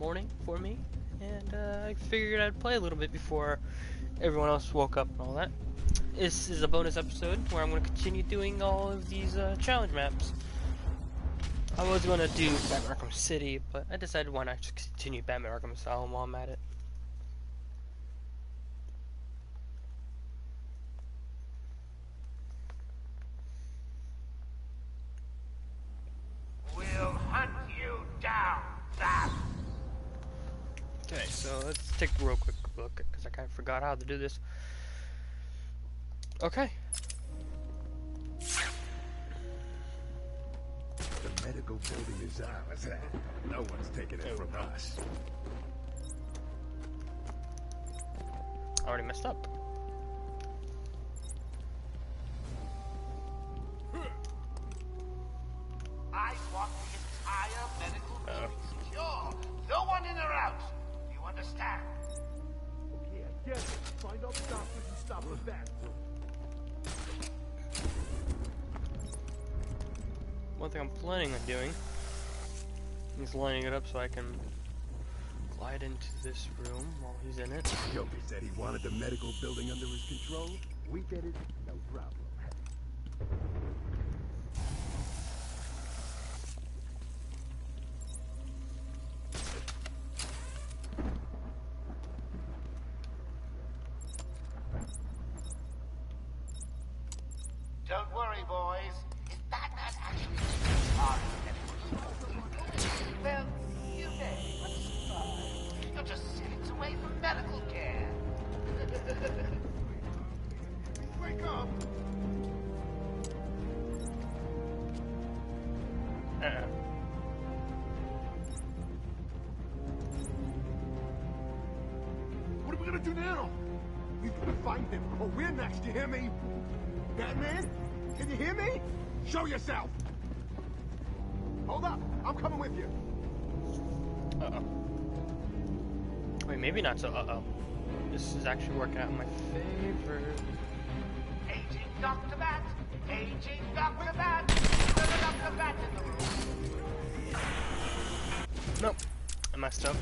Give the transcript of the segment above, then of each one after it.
morning for me, and I figured I'd play a little bit before everyone else woke up and all that. This is a bonus episode where I'm going to continue doing all of these challenge maps. I was going to do Batman Arkham City, but I decided why not just continue Batman Arkham Asylum while I'm at it. We'll hunt you down, Bat. Okay, so let's take a real quick look, because I kind of forgot how to do this. Okay. The medical building is ours. No one's taking it from us. I already messed up. I want the entire medical building secure. No one in or out. Do you understand? Okay, I get it. Find all the doctors and stop the bat. One thing I'm planning on doing is lining it up so I can glide into this room while he's in it. Joker said he wanted the medical building under his control. We did it, no problem. Don't worry, boys. Is Batman actually far well, you may, but you're just seconds away from medical care. Wake up! What are we gonna do now? We've got to find them, or we're next, you hear me? Batman? Can you hear me? Show yourself! Hold up! I'm coming with you! Uh-oh. Wait, maybe not so uh-oh. This is actually working out in my favor. Aging Dr. Bat! Aging Dr. Bat! There's a Dr. Bat in the room. Nope. I messed up.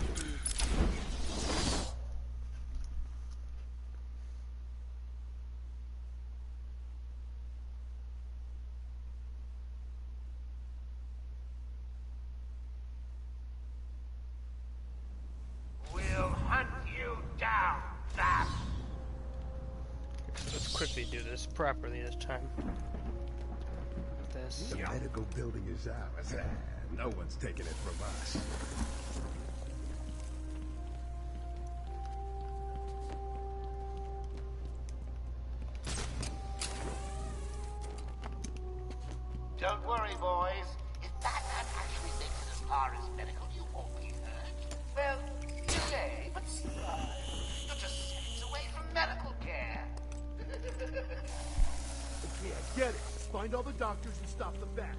Quickly do this properly this time. This. The medical building is ours. No one's taking it from us. Don't worry, boys. If Batman actually makes it as far as medical, you won't be hurt. Well, you may, but you're just seconds away from medical care. Okay, I get it. Find all the doctors and stop the bat.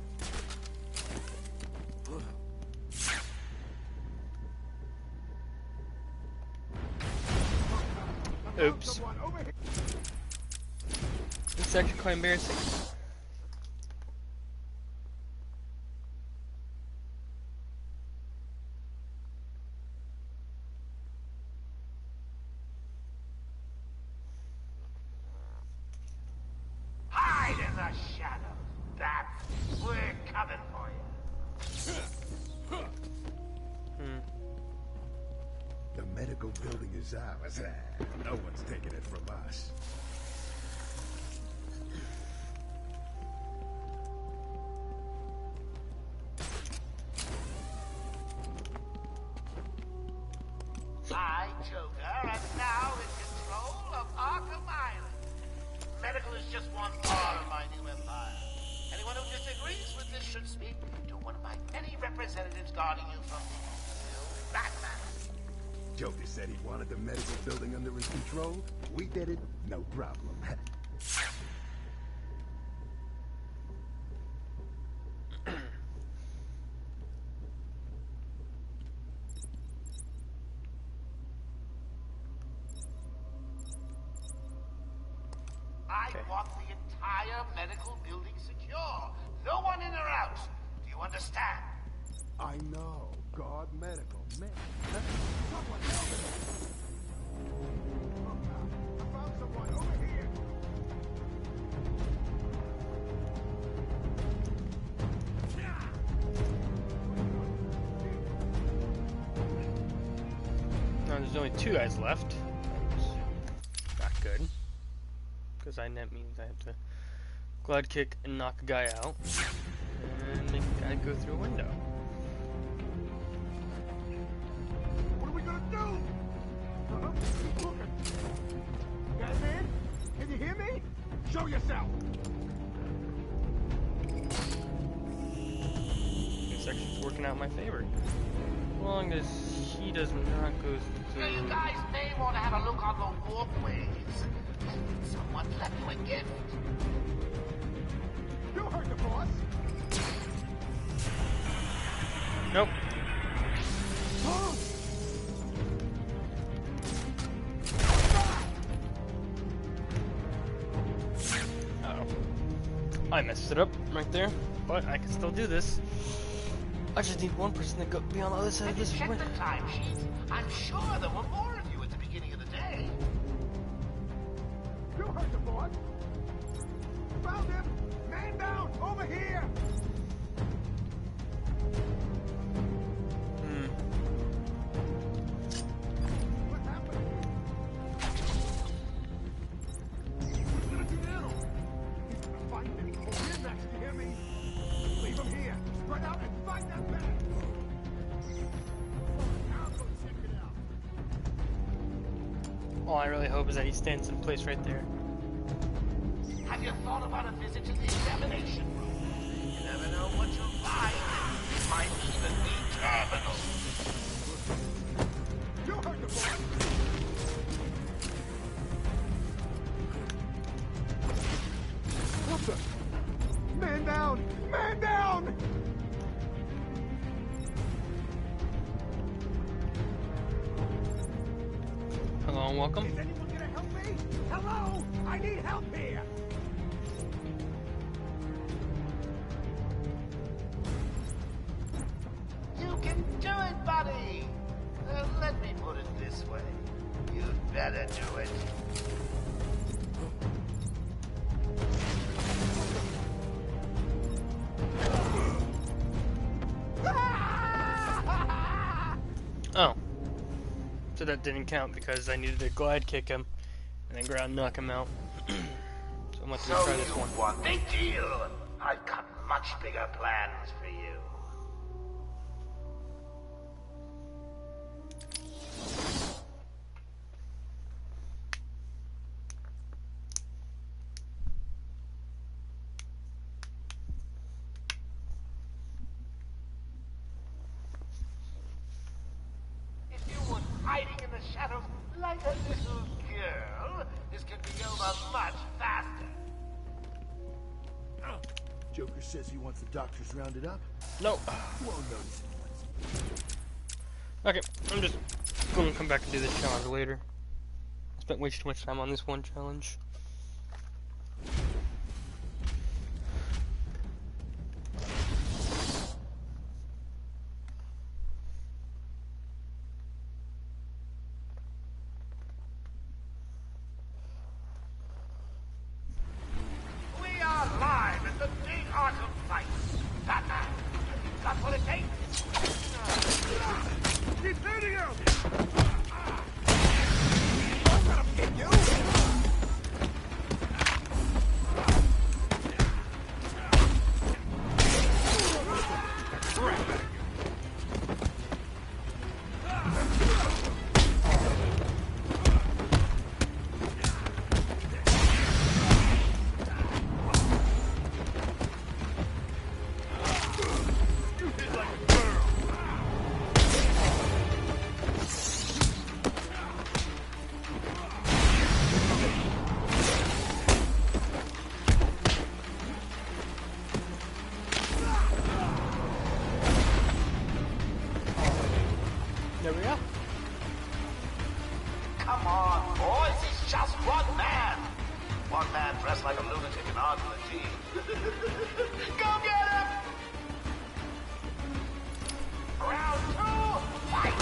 Oops. This is actually quite embarrassing. Hide in the shadows. That's we're coming for you. The medical building is ours. No one's taking it from us. I, Joker, am now in control of Arkham Island. Medical is just one part of my new empire. Anyone who disagrees with this should speak to one of my many representatives guarding you from the evil Batman. Joker said he wanted the medical building under his control. We did it, no problem. I want the entire medical building secure. No one in or out. Do you understand? I know. Guard medical. Man, there's only 2 guys left. That's not good. Because that means I have to glide kick and knock a guy out. And make the guy go through a window. What are we gonna do? Keep looking. Batman? Can you hear me? Show yourself! This section's working out in my favor. As long as he does not go through... You guys may want to have a look on the walkways. Someone left you a gift. You heard the boss! Nope. Oh. I messed it up right there, but I can still do this. I just need one person to go be on the other side of this Check window. the timesheet. I'm sure there were more of you at the beginning of the day. You heard the boss! Found him! Man down! Over here! What happened? What are we gonna do now? He's gonna find him. Oh, you're next, you hear me? Leave him here. Spread out and find that man! Now go check it out. All I really hope is that he stands in place right there. Have you thought about a visit to the examination room? You never know what you'll find. It might even be terminal. You heard the boss! What the? Man down! Man down! Hello and welcome. Is anyone gonna help me? Hello? I need help here! You can do it, buddy! Let me put it this way. You'd better do it. Oh. So that didn't count because I needed to glide kick him and then ground knock him out. So I'm going to So try this you one. want big deal? I've got much bigger plans for you. If you were hiding in the shadows like a little girl, this could be over much faster. Joker says he wants the doctors rounded up. No. You won't notice it. Okay, I'm just going to come back and do this challenge later. I spent way too much time on this one challenge. We are live at the big Arkham fight. Batman, got what it takes? He's hitting him! I'm gonna get you! There we go. Come on, boys, he's just one man. One man dressed like a lunatic and on the team. Go get him! Round 2, fight!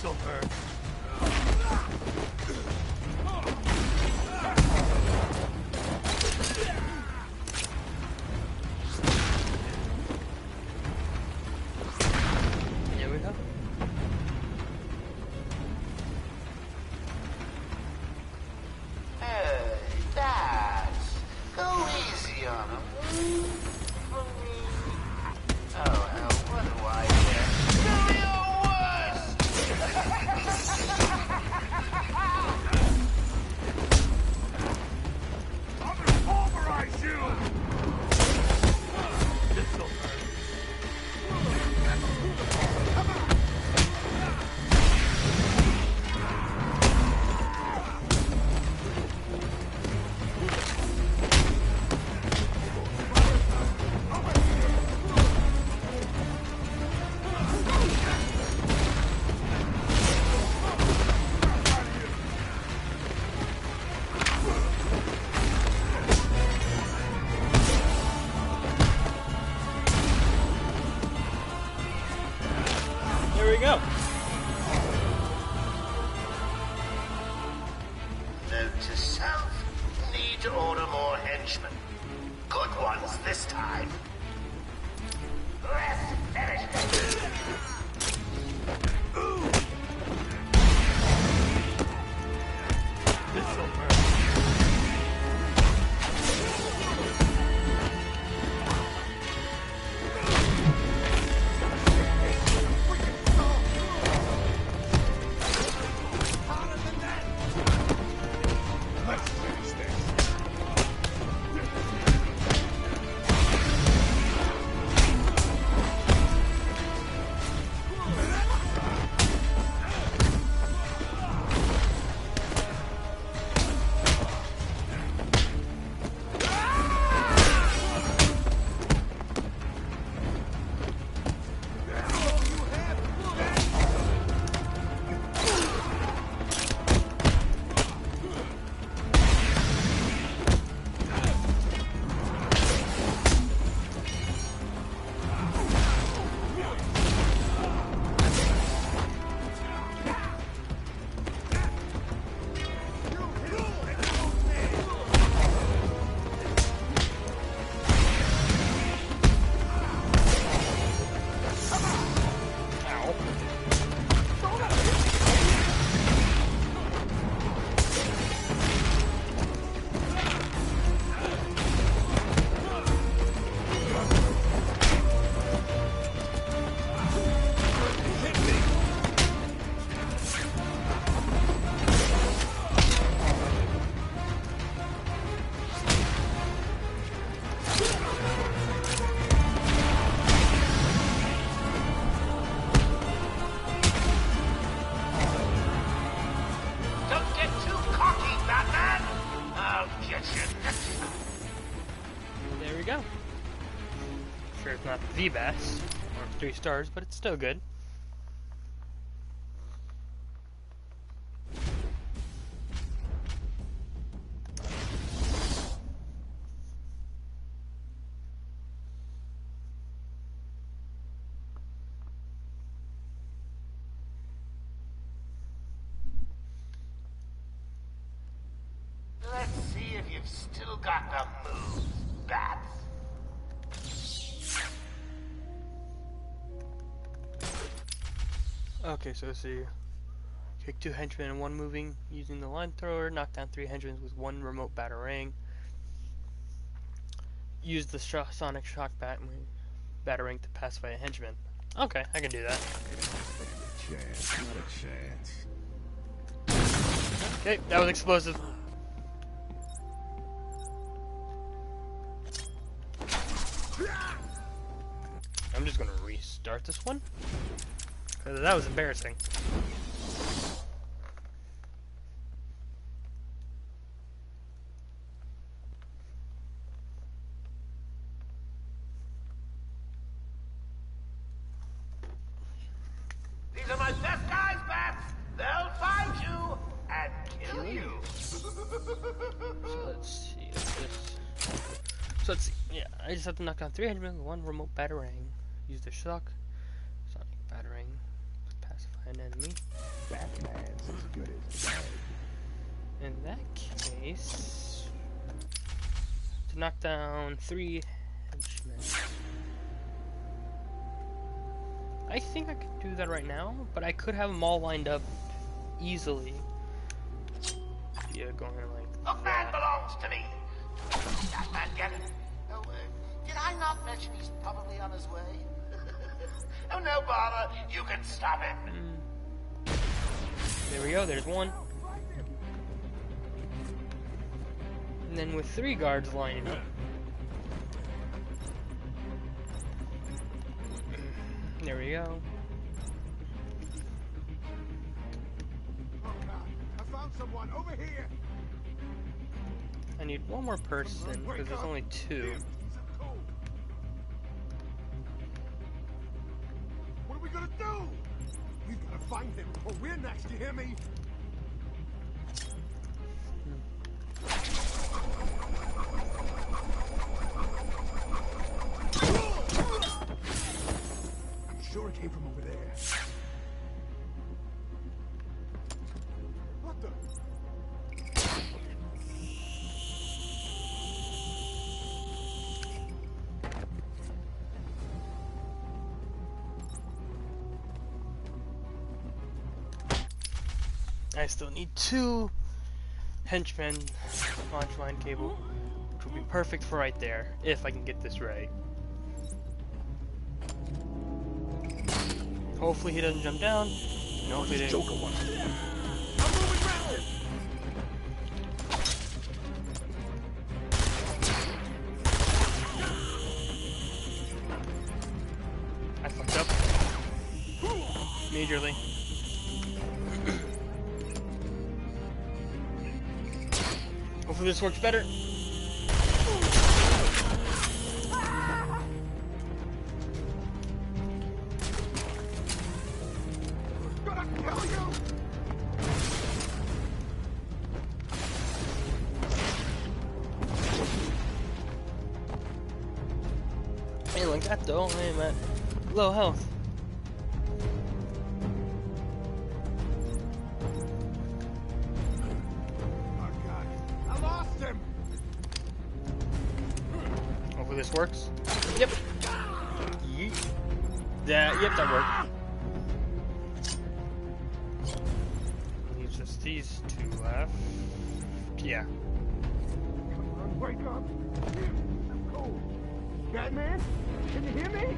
This'll hurt. Here we go. Hey, Bats. Go easy on him. Oh, hell, what do I get? Do your worst! I'm gonna pulverize you! This'll hurt. There we go. Note to self. Need to order more henchmen. Good ones this time. Let's finish this. This'll hurt. Let's finish this. Don't get too cocky, Batman. I'll get you next time. There we go. Sure, it's not the best, or 3 stars, but it's still good. Let's see if you've still got the moves, Bats. Okay, so let's see. Kick 2 henchmen in one moving using the line thrower. Knock down 3 henchmen with 1 remote batarang. Use the sonic shock batarang to pacify a henchman. Okay, I can do that. Chance, not a chance. Okay, that was explosive. I'm just gonna restart this one. 'Cause that was embarrassing. These are my best guys, Bats. They'll find you and kill you. So let's see. So let's see. Yeah, I just have to knock down 3 henchmen with 1 remote batarang. Use the shock sonic batarang to Classify an enemy. Batman's as good as dead. In that case, to knock down 3 henchmen. I think I could do that right now, but I could have them all lined up easily. Yeah, going like The man that. belongs to me. That man get it? Oh, did I not mention he's probably on his way? Oh, no bother. You can stop him. There we go, there's one. And then with 3 guards lining up. There we go. Oh God, I found someone over here. I need one more person because there's only 2. What are we gonna do? We gotta find him, or we're next. You hear me? I'm sure it came from over there. What the? I still need 2 henchmen launch line cable, which will be perfect for right there, if I can get this right. Hopefully he doesn't jump down. And hopefully they... Joker one. I fucked up. Majorly. Hopefully this works better. Gonna kill you! Hey, like that though, I am at low health. Oh God, I lost him! Hopefully this works. Yep. Yeet. Yep, that worked. Leaves just these 2 left. Yeah. Come on, wake up! I'm cold. Batman, can you hear me?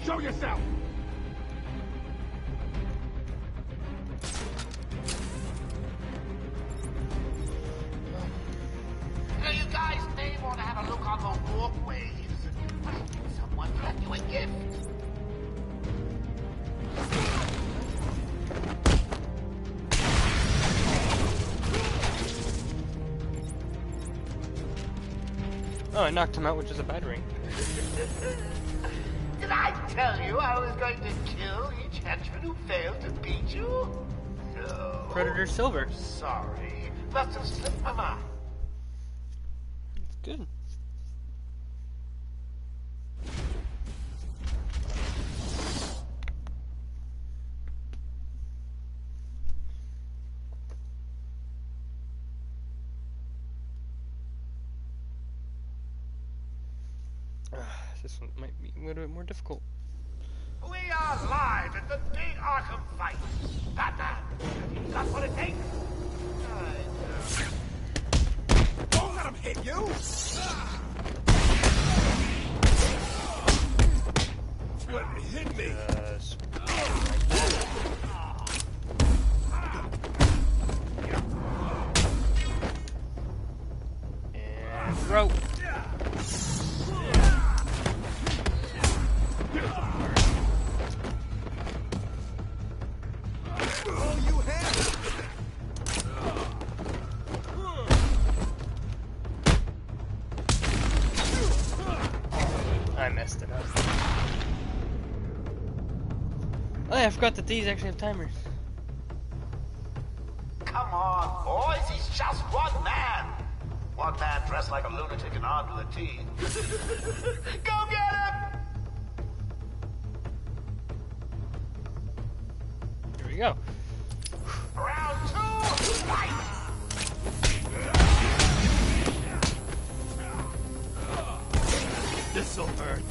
Show yourself! Now, you guys may want to have a look on the walkways. Someone left you a gift. Oh, I knocked him out, which is a battering. Did I tell you I was going to kill each henchman who failed to beat you? No. Predator Silver. Sorry. Must have slipped my mind. It's good. This one might be a little bit more difficult. We are live at the big Arkham fight. Batman, have you got what it takes? Don't let him hit you! Let me hit me! And throw. I messed it up. Oh yeah, I forgot that these actually have timers. Come on, boys, he's just one man. One man dressed like a lunatic and armed with a T. Go get him! There we go. Round 2, fight! This'll hurt.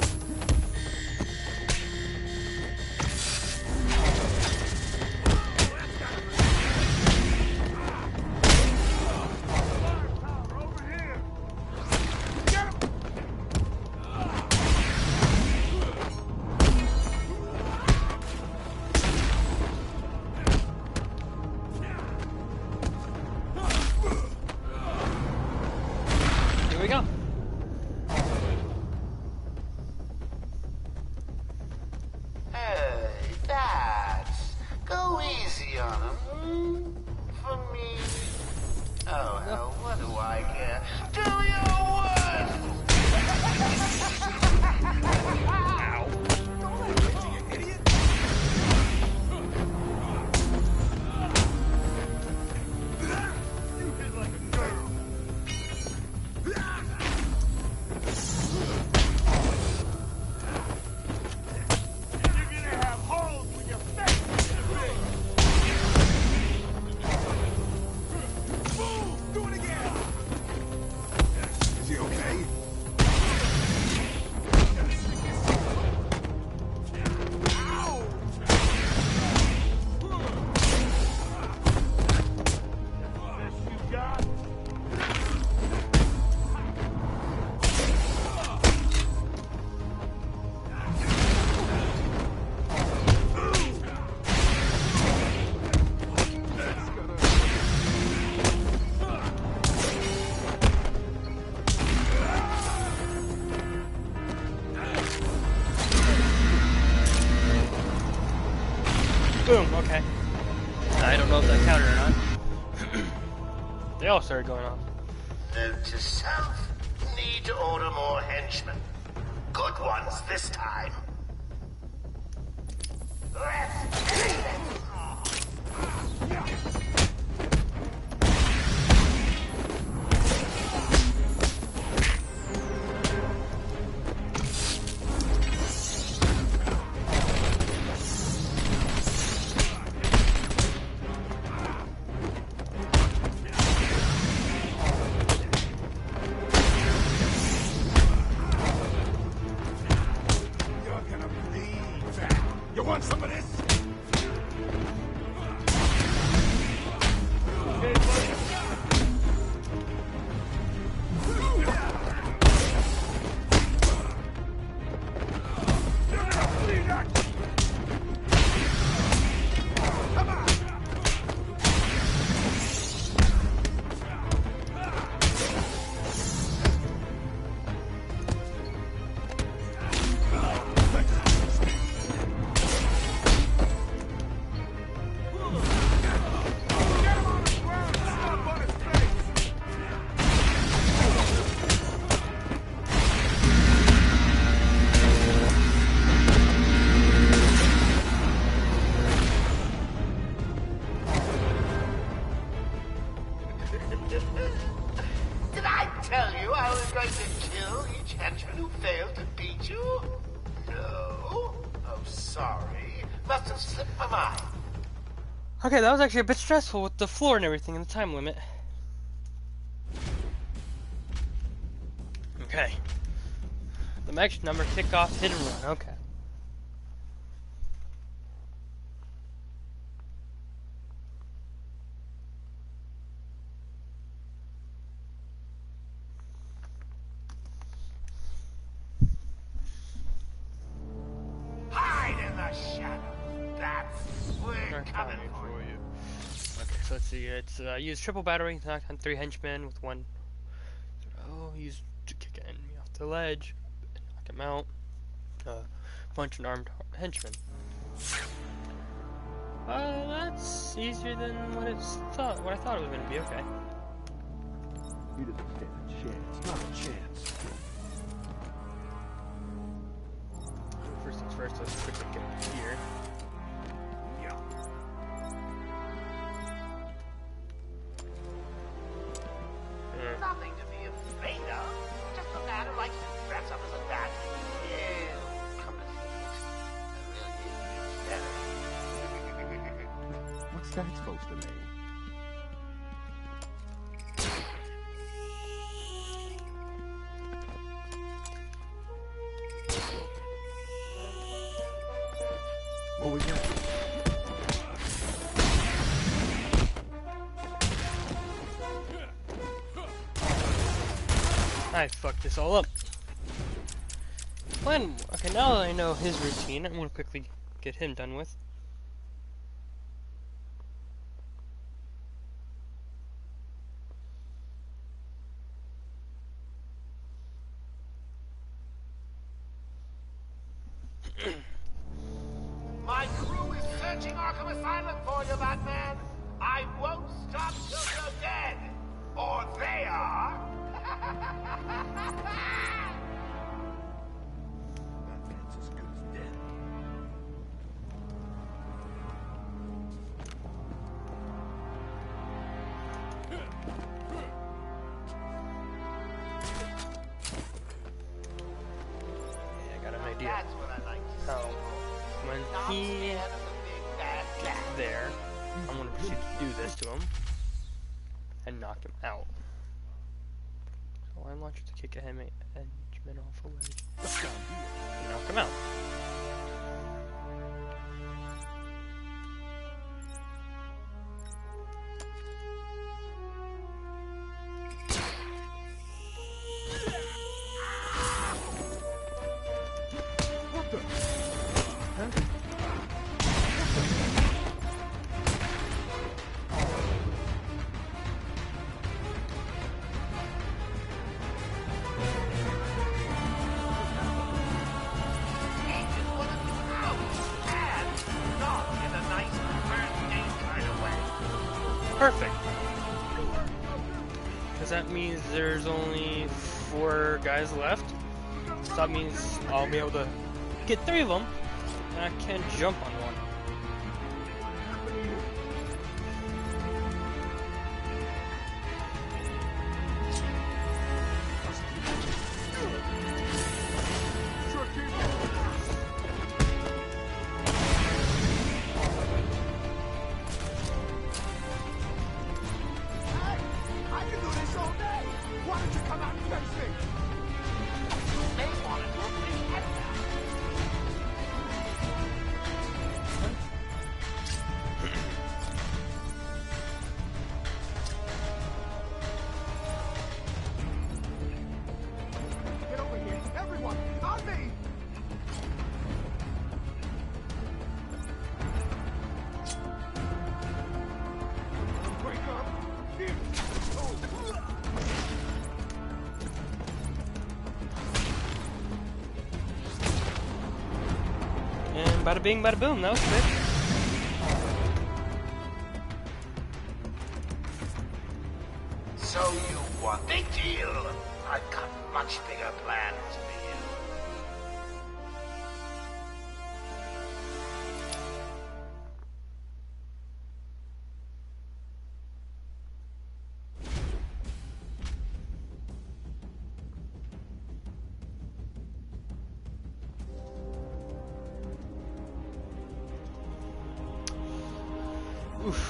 Here we go. Hey, bats. Go easy on him. For me. Oh, hell, what do I care? Do your worst! Ow. Don't let me do, you idiot! You hit like a girl. You're gonna have holes with your face. Boom! Do it again. Is he okay? Ow! Best you got? That's gonna... Boom, okay. I don't know if that counted or not. They all started going off. Note to self. Need to order more henchmen. Good ones this time. Let's get it! You're gonna bleed back. You want some of this? Hey, buddy. Bleed out. Come on. Get him on the ground and stomp on his face. Did I tell you I was going to kill each henchman who failed to beat you? No? Oh, sorry. Must have slipped my mind. Okay, that was actually a bit stressful with the floor and everything and the time limit. Okay. The match number, kickoff, hit and run. Okay. Hide in the shadows. That's we're coming for you. Okay, so let's see. It's use triple battery to knock down 3 henchmen with 1. Oh, use to kick an enemy off the ledge, and knock him out. Punch an armed henchman. That's easier than what I thought it was gonna be. Okay. He doesn't stand a chance. Not a chance. First things first, let's quickly get here. Yeah. Nothing to be afraid of. Just a man who likes to dress up as a bat. Yeah, come to think of it. I really is better. that supposed to mean? What was that? I fucked this all up. Plan. Okay, now that I know his routine, I'm gonna quickly get him done with. My crew is searching Arkham Asylum for you, Batman. I won't stop till you're dead. Or they are. Batman's as good as dead. Yeah, I got an idea. That's what I like to see. How when Not he scared of the big bad gets cat. there, I'm gonna proceed to do this to him and knock him out. So I'm launcher to kick a henchman off a ledge. And knock him out. What the? Agent wanted you out. And not in a nice birthday kind of way. Perfect. Because that means there's only 4 guys left. So that means I'll be able to get 3 of them, and I can jump on one. Sure kid. Hey, I can do this all day. Why don't you come out and face me? They wanted to bring head down. Get over here, everyone, on me! Wake up! And bada bing, bada boom, that was quick. So you want big deal? I've got much bigger plans for you. Oof.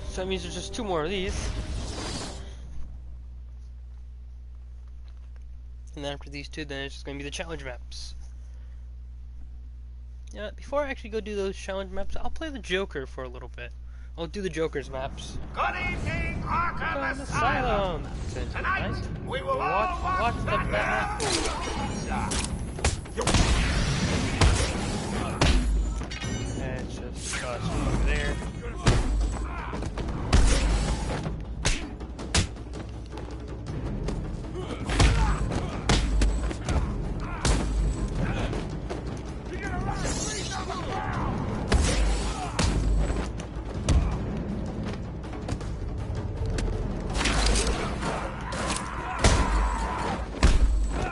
So that means there's just 2 more of these. And then after these 2, then it's just going to be the challenge maps. Yeah, before I actually go do those challenge maps, I'll play the Joker for a little bit. I'll do the Joker's maps. Good evening, Arkham Arkham Asylum. Asylum. Tonight, we will all Watch watch the the Batman. It's just us over there.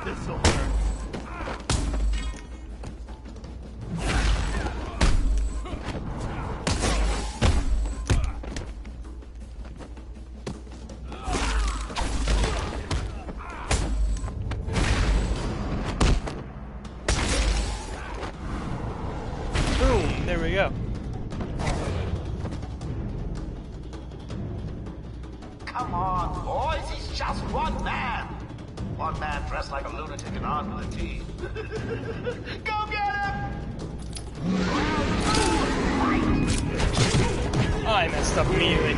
This'll hurt. Boom! There we go. Come on, boys, he's just one man. One man dressed like a lunatic and armed with a team. Go get him! I messed up immediately.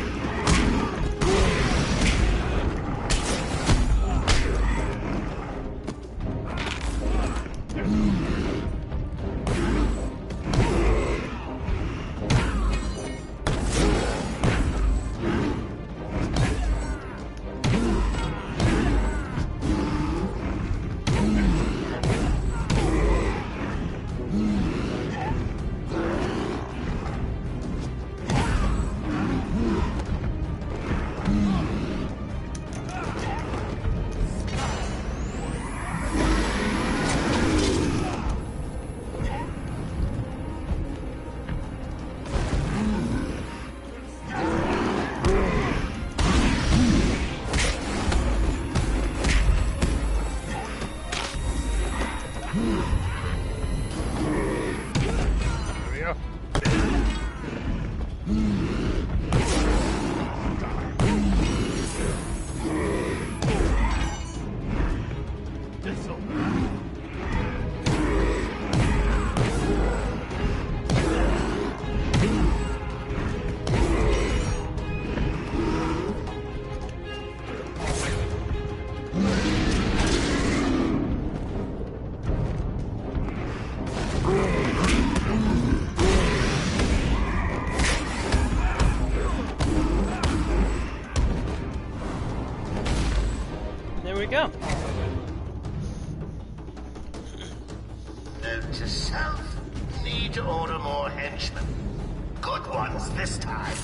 There we go. Note to self, need to order more henchmen. Good ones this time.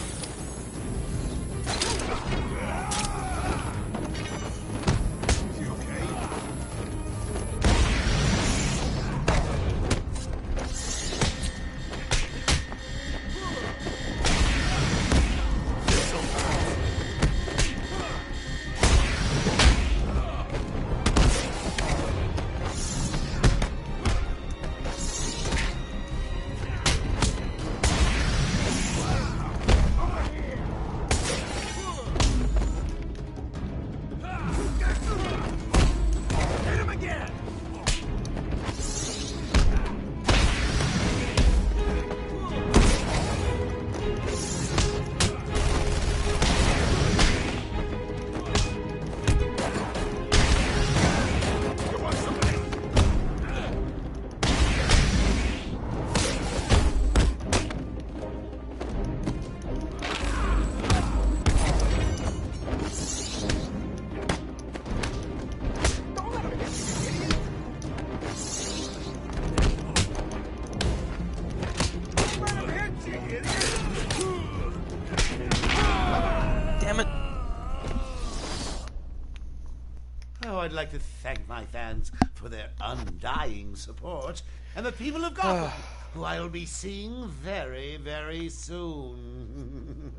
I'd like to thank my fans for their undying support, and the people of Gotham, who I'll be seeing very, very soon.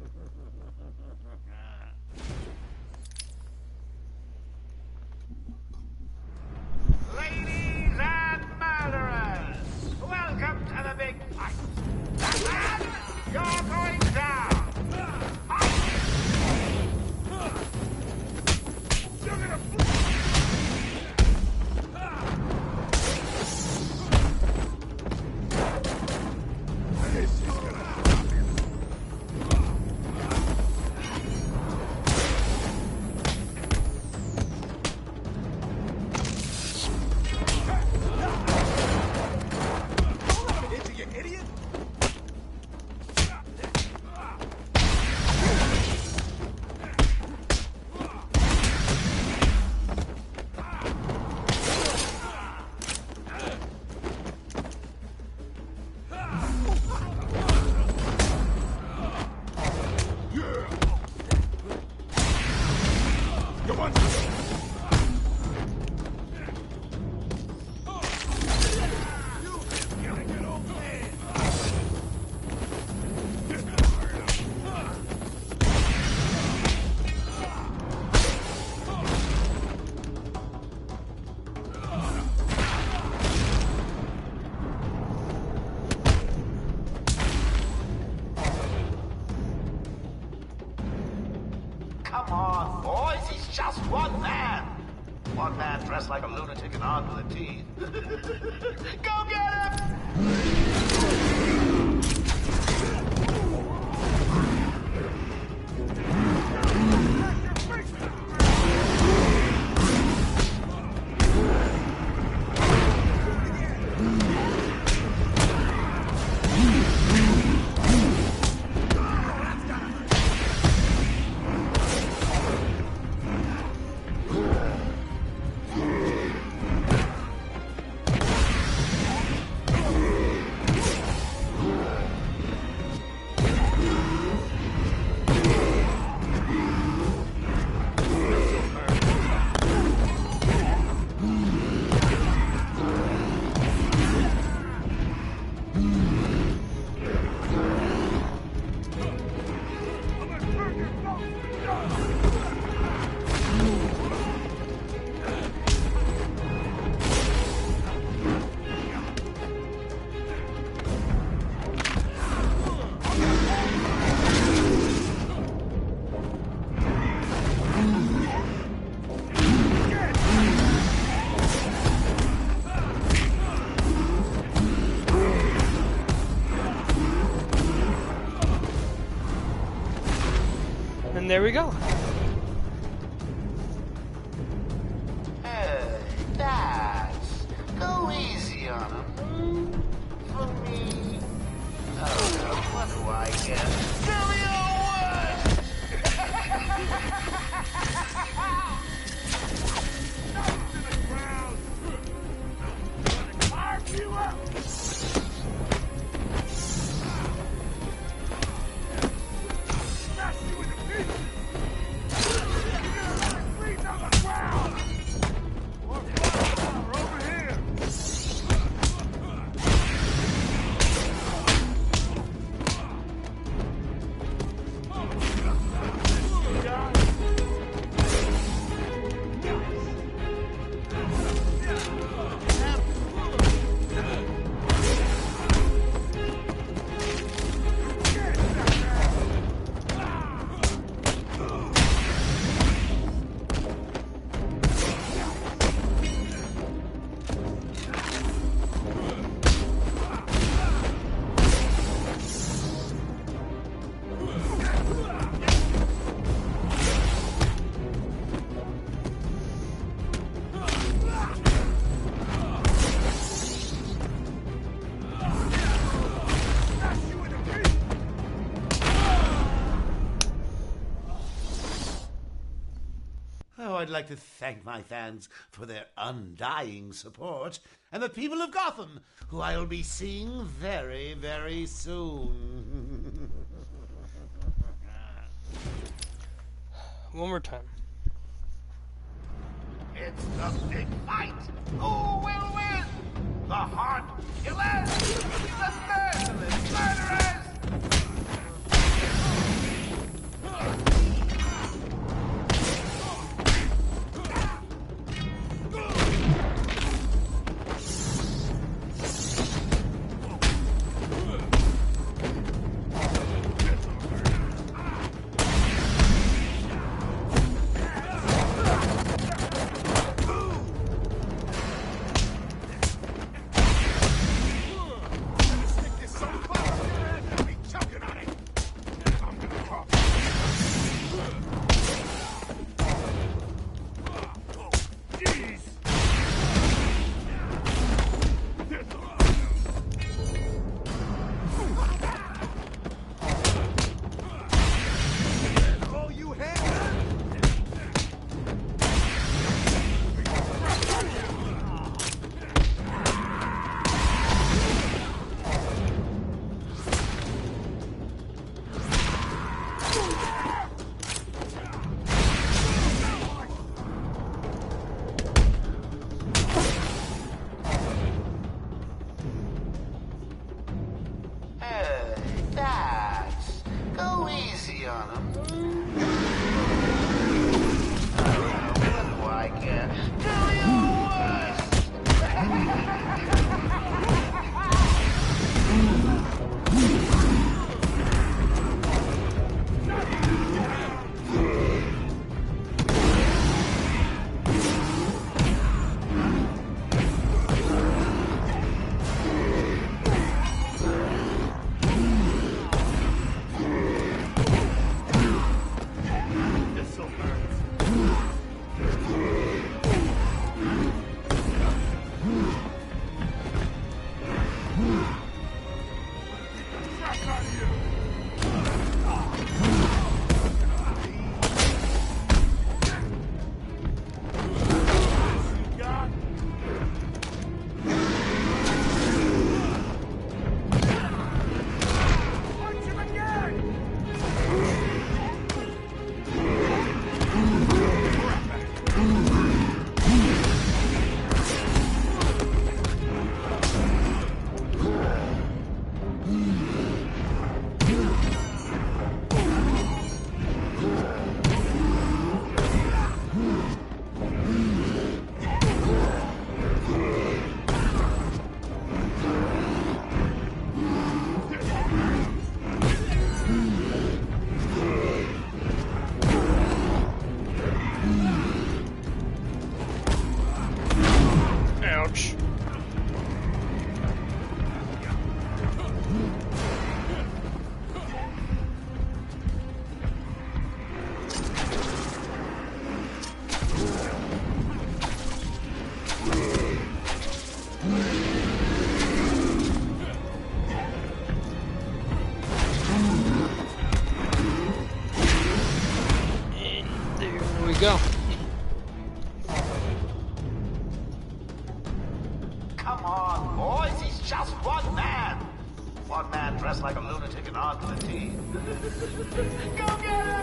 Ladies and murderers, welcome to the big fight. Batman, you're going down. You're gonna Come on, boys, he's just one man. One man dressed like a lunatic and armed with a teeth. Go get him! And there we go. Hey, Dax, go easy on him. For me. Oh, what do I get? Tell me your worst! Mark you up! I'd like to thank my fans for their undying support, and the people of Gotham, who I'll be seeing very, very soon. One more time. It's the big fight! Who will win? The Heart Killers? The Merciless Murderers? go. Come on, boys, he's just one man. One man dressed like a lunatic in Arkham Asylum. Go get him!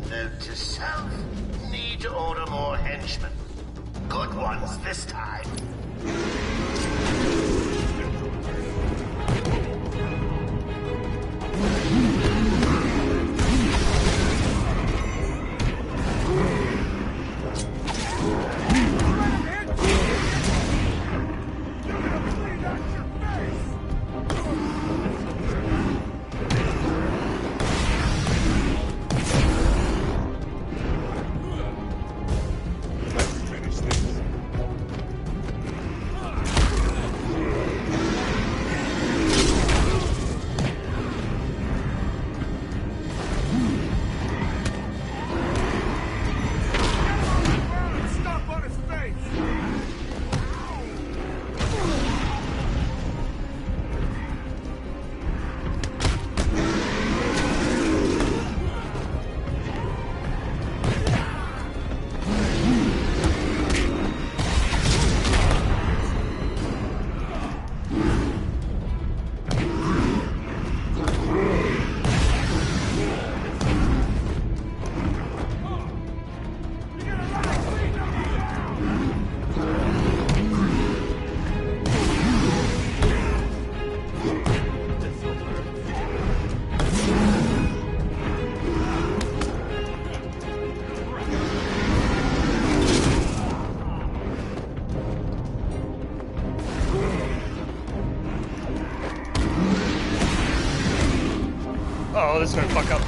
Note to self, need to order more henchmen. Good ones this time. Oh, this is gonna fuck up.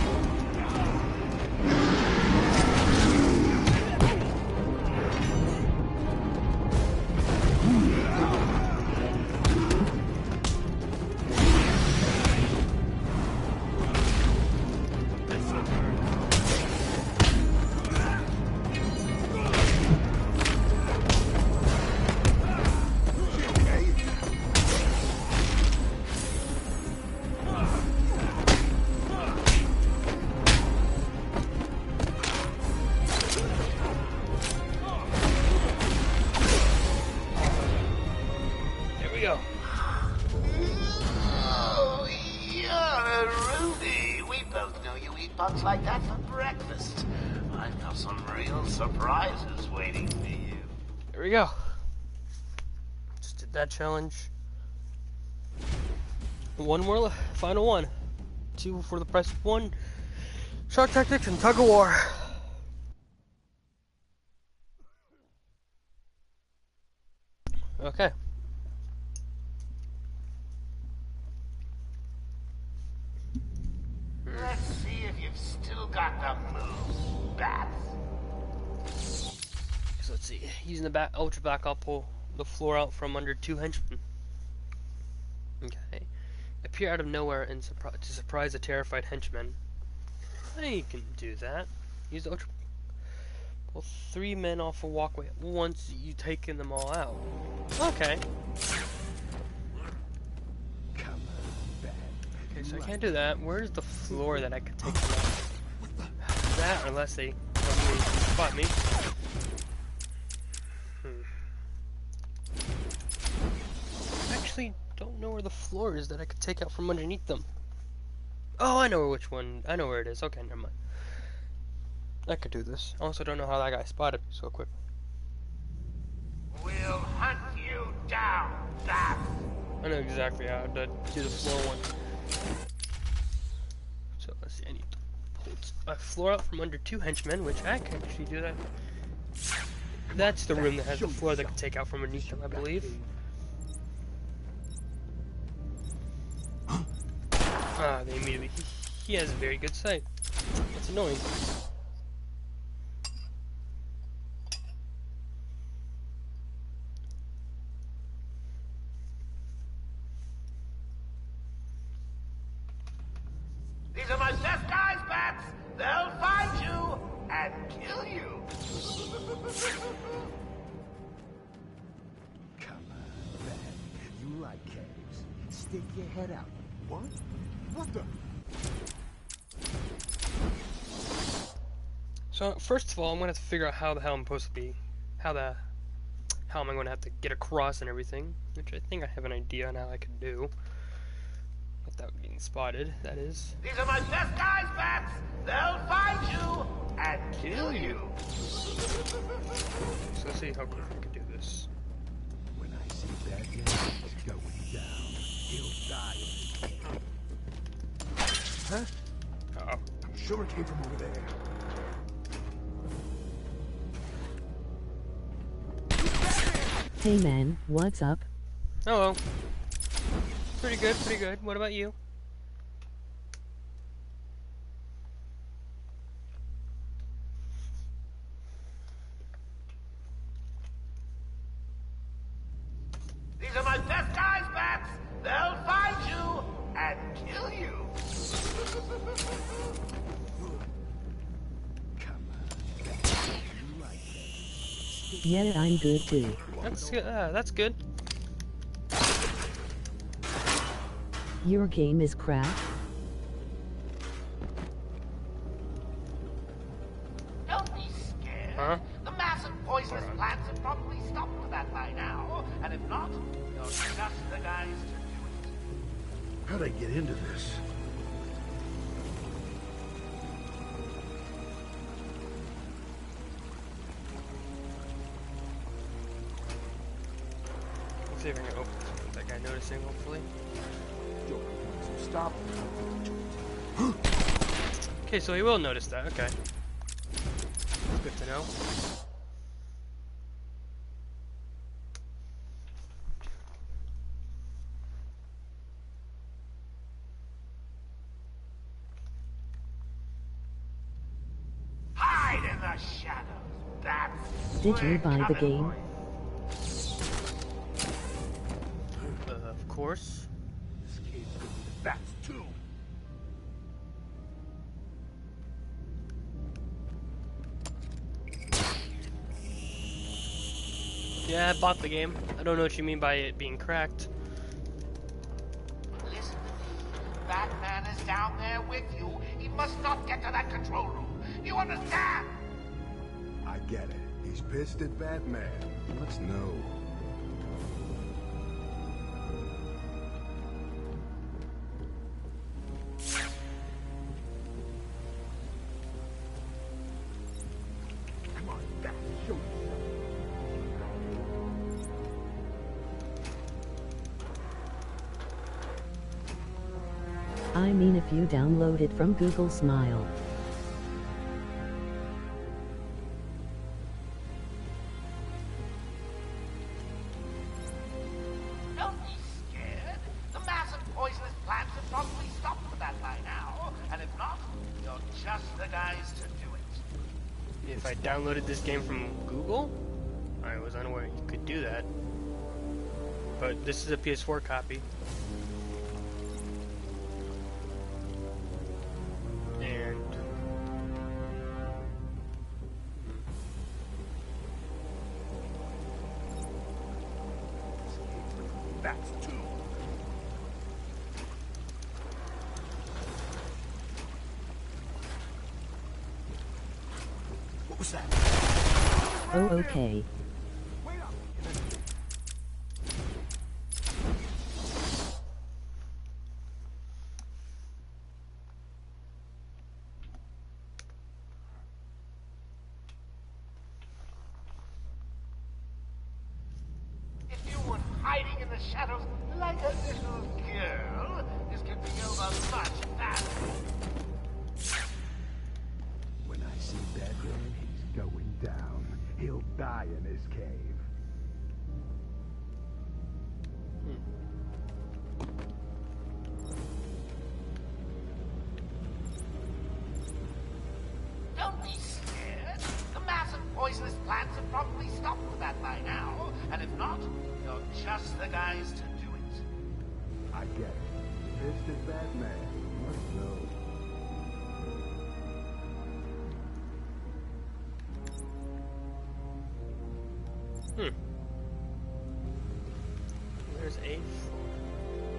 Oh, you're a Rudy. We both know you eat bugs like that for breakfast. I've got some real surprises waiting for you. Here we go. Just did that challenge. One more, final one. 2 for the price of 1. Shark Tactics and Tug of War. Okay. Let's see if you've still got the moves, Bats. So let's see. Using the ultra back, I'll pull the floor out from under 2 henchmen. Okay. Appear out of nowhere and to surprise a terrified henchman. You can do that. Use the ultra. Pull 3 men off a walkway at once. You taking them all out. Okay. Okay, so I can't do that. Where's the floor that I could take them out? That, unless they spot me. actually don't know where the floor is that I could take out from underneath them. Oh, I know which one. I know where it is. Okay, never mind. I could do this. I also don't know how that guy spotted me so quick. We'll hunt you down, Bats. I know exactly how to do the floor one. So let's see. I need to pull a floor out from under 2 henchmen, which I can actually do that. That's the room that has the floor that can take out from underneath them, I believe. Ah, they immediately. He has very good sight. That's annoying. These are my best guys, Bats. They'll find you and kill you. Come on, Bat. You like caves. Stick your head out. What? What the? So first of all, I'm gonna have to figure out how the hell I'm supposed to be, how am I gonna have to get across and everything, which I think I have an idea on how I can do, without getting spotted. That is. These are my best guys, Bats. They'll find you and kill you. So let's see how quick I can do this. When I see that guy, he's going down. He'll die. Huh? Uh oh. I'm sure it came from over there. Hey man, what's up? Hello. Pretty good, pretty good. What about you? These are my best guys, Bats. They'll find you and kill you. Come on, Bat. You like that? Yeah, I'm good too. That's good. Your game is crap. Don't be scared. Huh? The massive poisonous plants have probably stopped the bat by now. And if not, you're just the guys to do it. How'd I get into this? Let's see if I can open this without that guy noticing, hopefully. Stop. Okay, so he will notice that, okay. That's good to know. Hide in the shadows, Bats. Did you We're buy the coming game? for you. Of course. This cave's gonna be the bats too. Yeah, I bought the game. I don't know what you mean by it being cracked. Listen to me. Batman is down there with you. He must not get to that control room. You understand? I get it. He's pissed at Batman. Let's know. Come on, Bat. Show yourself. I mean if you download it from Google Smile. Don't be scared. The massive poisonous plants have probably stopped the bat by now. And if not, you're just the guys to do it. If I downloaded this game from Google, I was unaware you could do that. But this is a PS4 copy. And Bats too. What was that? Oh okay. Wait up. the shadows like a little girl is getting over much faster. When I see Batman, he's going down. He'll die in his cave. Don't be scared. The massive poisonous plants have probably stopped with that by now. And if not, you're just the guys to do it. I get it. Mr. Batman must know. There's Ace.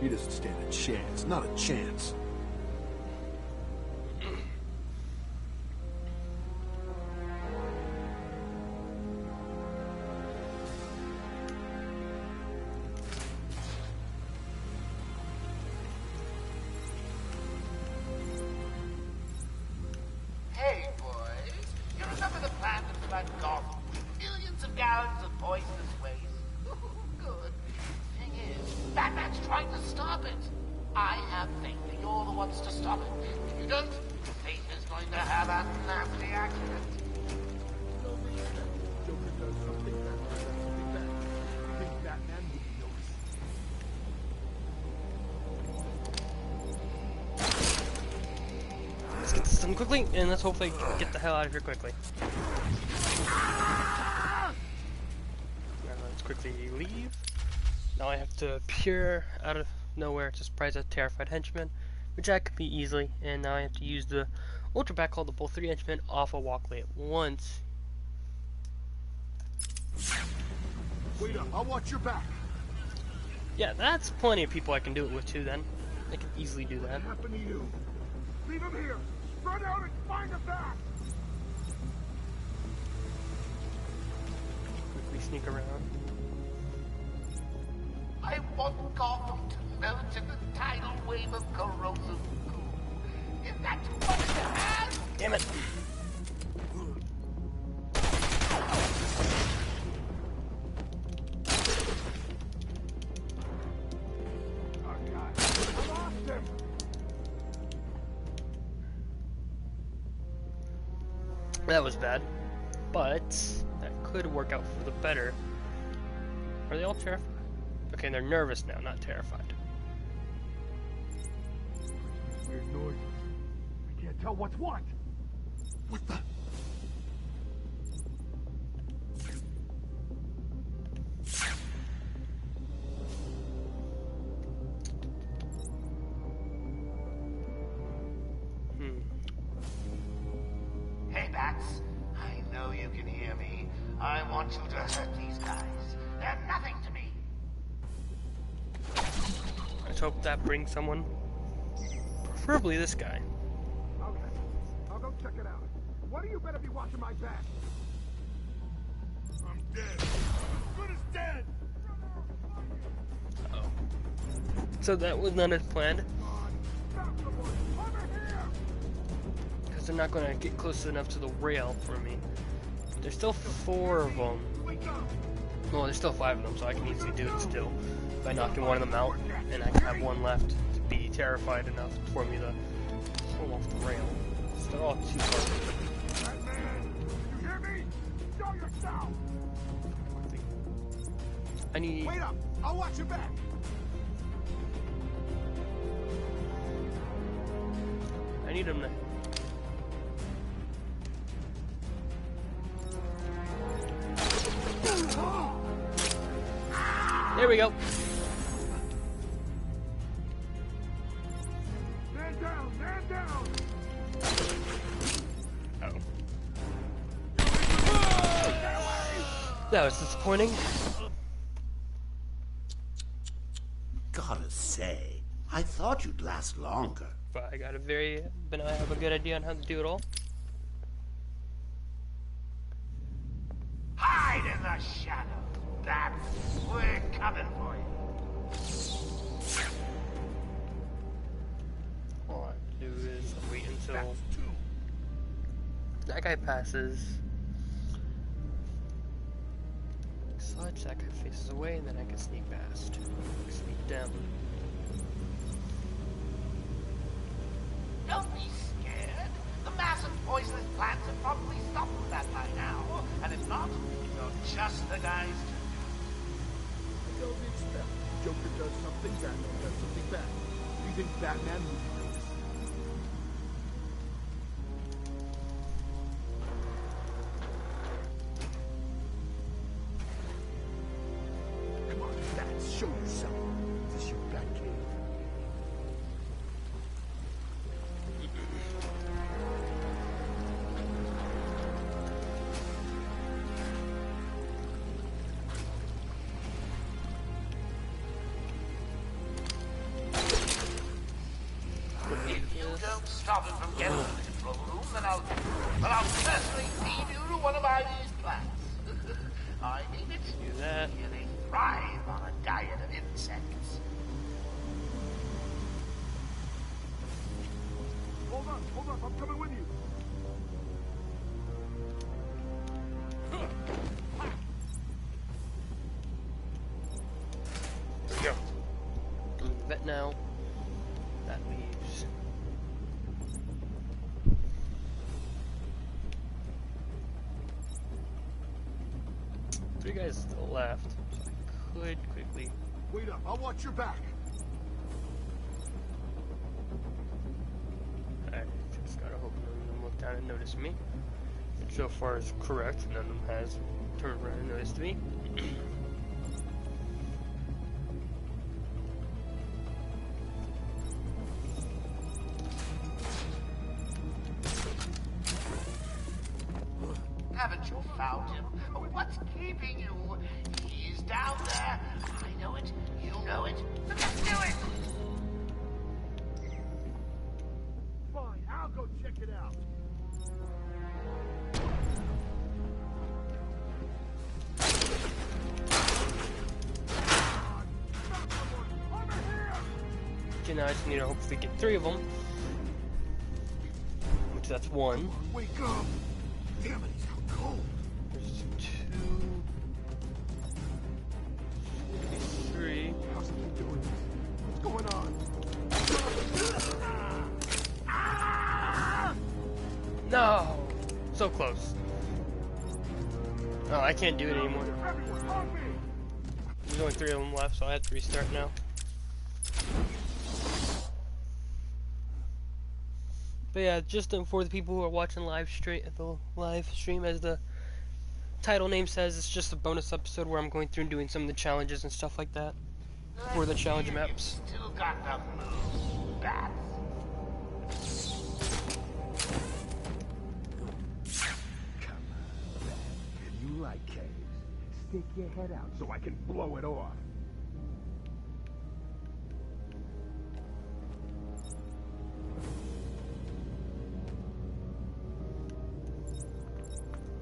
He doesn't stand a chance. Not a chance. Hey, boys. You remember the plant that flooded Gotham with millions of gallons of poisonous waste? Good. Thing is, Batman's trying to stop it. I have faith that you're the ones to stop it. If you don't, fate is going to have a nasty accident. Joker does something bad. You think Batman would notice? Let's get this done quickly, and let's hopefully get the hell out of here quickly. Now let's quickly leave. Now I have to appear out of nowhere to surprise a terrified henchman, which I could be easily, and now I have to use the ultra back call to pull 3 henchmen off a walkway at once. Wait up, I'll watch your back. Yeah, that's plenty of people I can do it with too then. I can easily do that. What happened to you? Leave him here. Run out and find him back. Quickly sneak around. I want Gotham to melt in the tidal wave of corrosive goo. Is that too much to ask? Damn it! Oh, God. I lost him. That was bad, but that could work out for the better. Are they all terrified? Okay, they're nervous now, not terrified. Weird noises. I can't tell what's what. What the? Hey, Bats. I know you can hear me. I want you to hurt these guys. They're nothing to me. Let's hope that brings someone. Preferably this guy. Okay. I'll go check it out. One of you better be watching my back. I'm dead. Good as dead. Uh oh. So that was not as planned. Because they're not going to get close enough to the rail for me. There's still 4 of them. Well, there's still 5 of them, so I can easily do it still. By knocking one of them out, and I can have one left to be terrified enough for me to pull off the rail. So they're all too far. Batman, you hear me? Show yourself. I need... Wait up. I'll watch your back. I need him to... There we go. Man down, man down. Oh. That was disappointing. Gotta say, I thought you'd last longer. But I have a good idea on how to do it all. Hide in the shadows. Bats. We're coming for you. All I have to do is wait until that guy passes. Sludge, that guy faces away, and then I can sneak past. Sneak down. Don't be scared. The massive poisonous plants have probably stopped that by now. And if not, you're just the guys to do it. What else do you expect? Joker does something, Batman does something bad. Do you think Batman would do this? Come on, Bats, show yourself. Is this your Batcave? If you don't stop him from getting to the control room, then I'll personally feed you to one of Ivy's plants. I mean it. Do that. Here they thrive on a diet of insects. Hold up, I'm coming with you. Go. Vet now. That leaves. Three guys still left, so I could quickly. Wait up, I'll watch your back. I just gotta hope none of them look down and notice me. Which so far is correct, none of them has turned around and noticed me. Haven't you found him? What's keeping you? He's down there. I know it. You know it. Let's do it! Fine, I'll go check it out. Okay, now I just need to hopefully get three of them. Which that's one. Wake up! Damn it, he's out cold. There's two. Three. How's he doing this? What's going on? No! So close. Oh, I can't do it anymore. Everyone, on me! There's only three of them left, so I have to restart now. But yeah, just for the people who are watching the live stream, as the title name says, it's just a bonus episode where I'm going through and doing some of the challenges and stuff like that for the challenge maps. Still got the moves, bats. Come on, Bat. You like caves. Stick your head out so I can blow it off.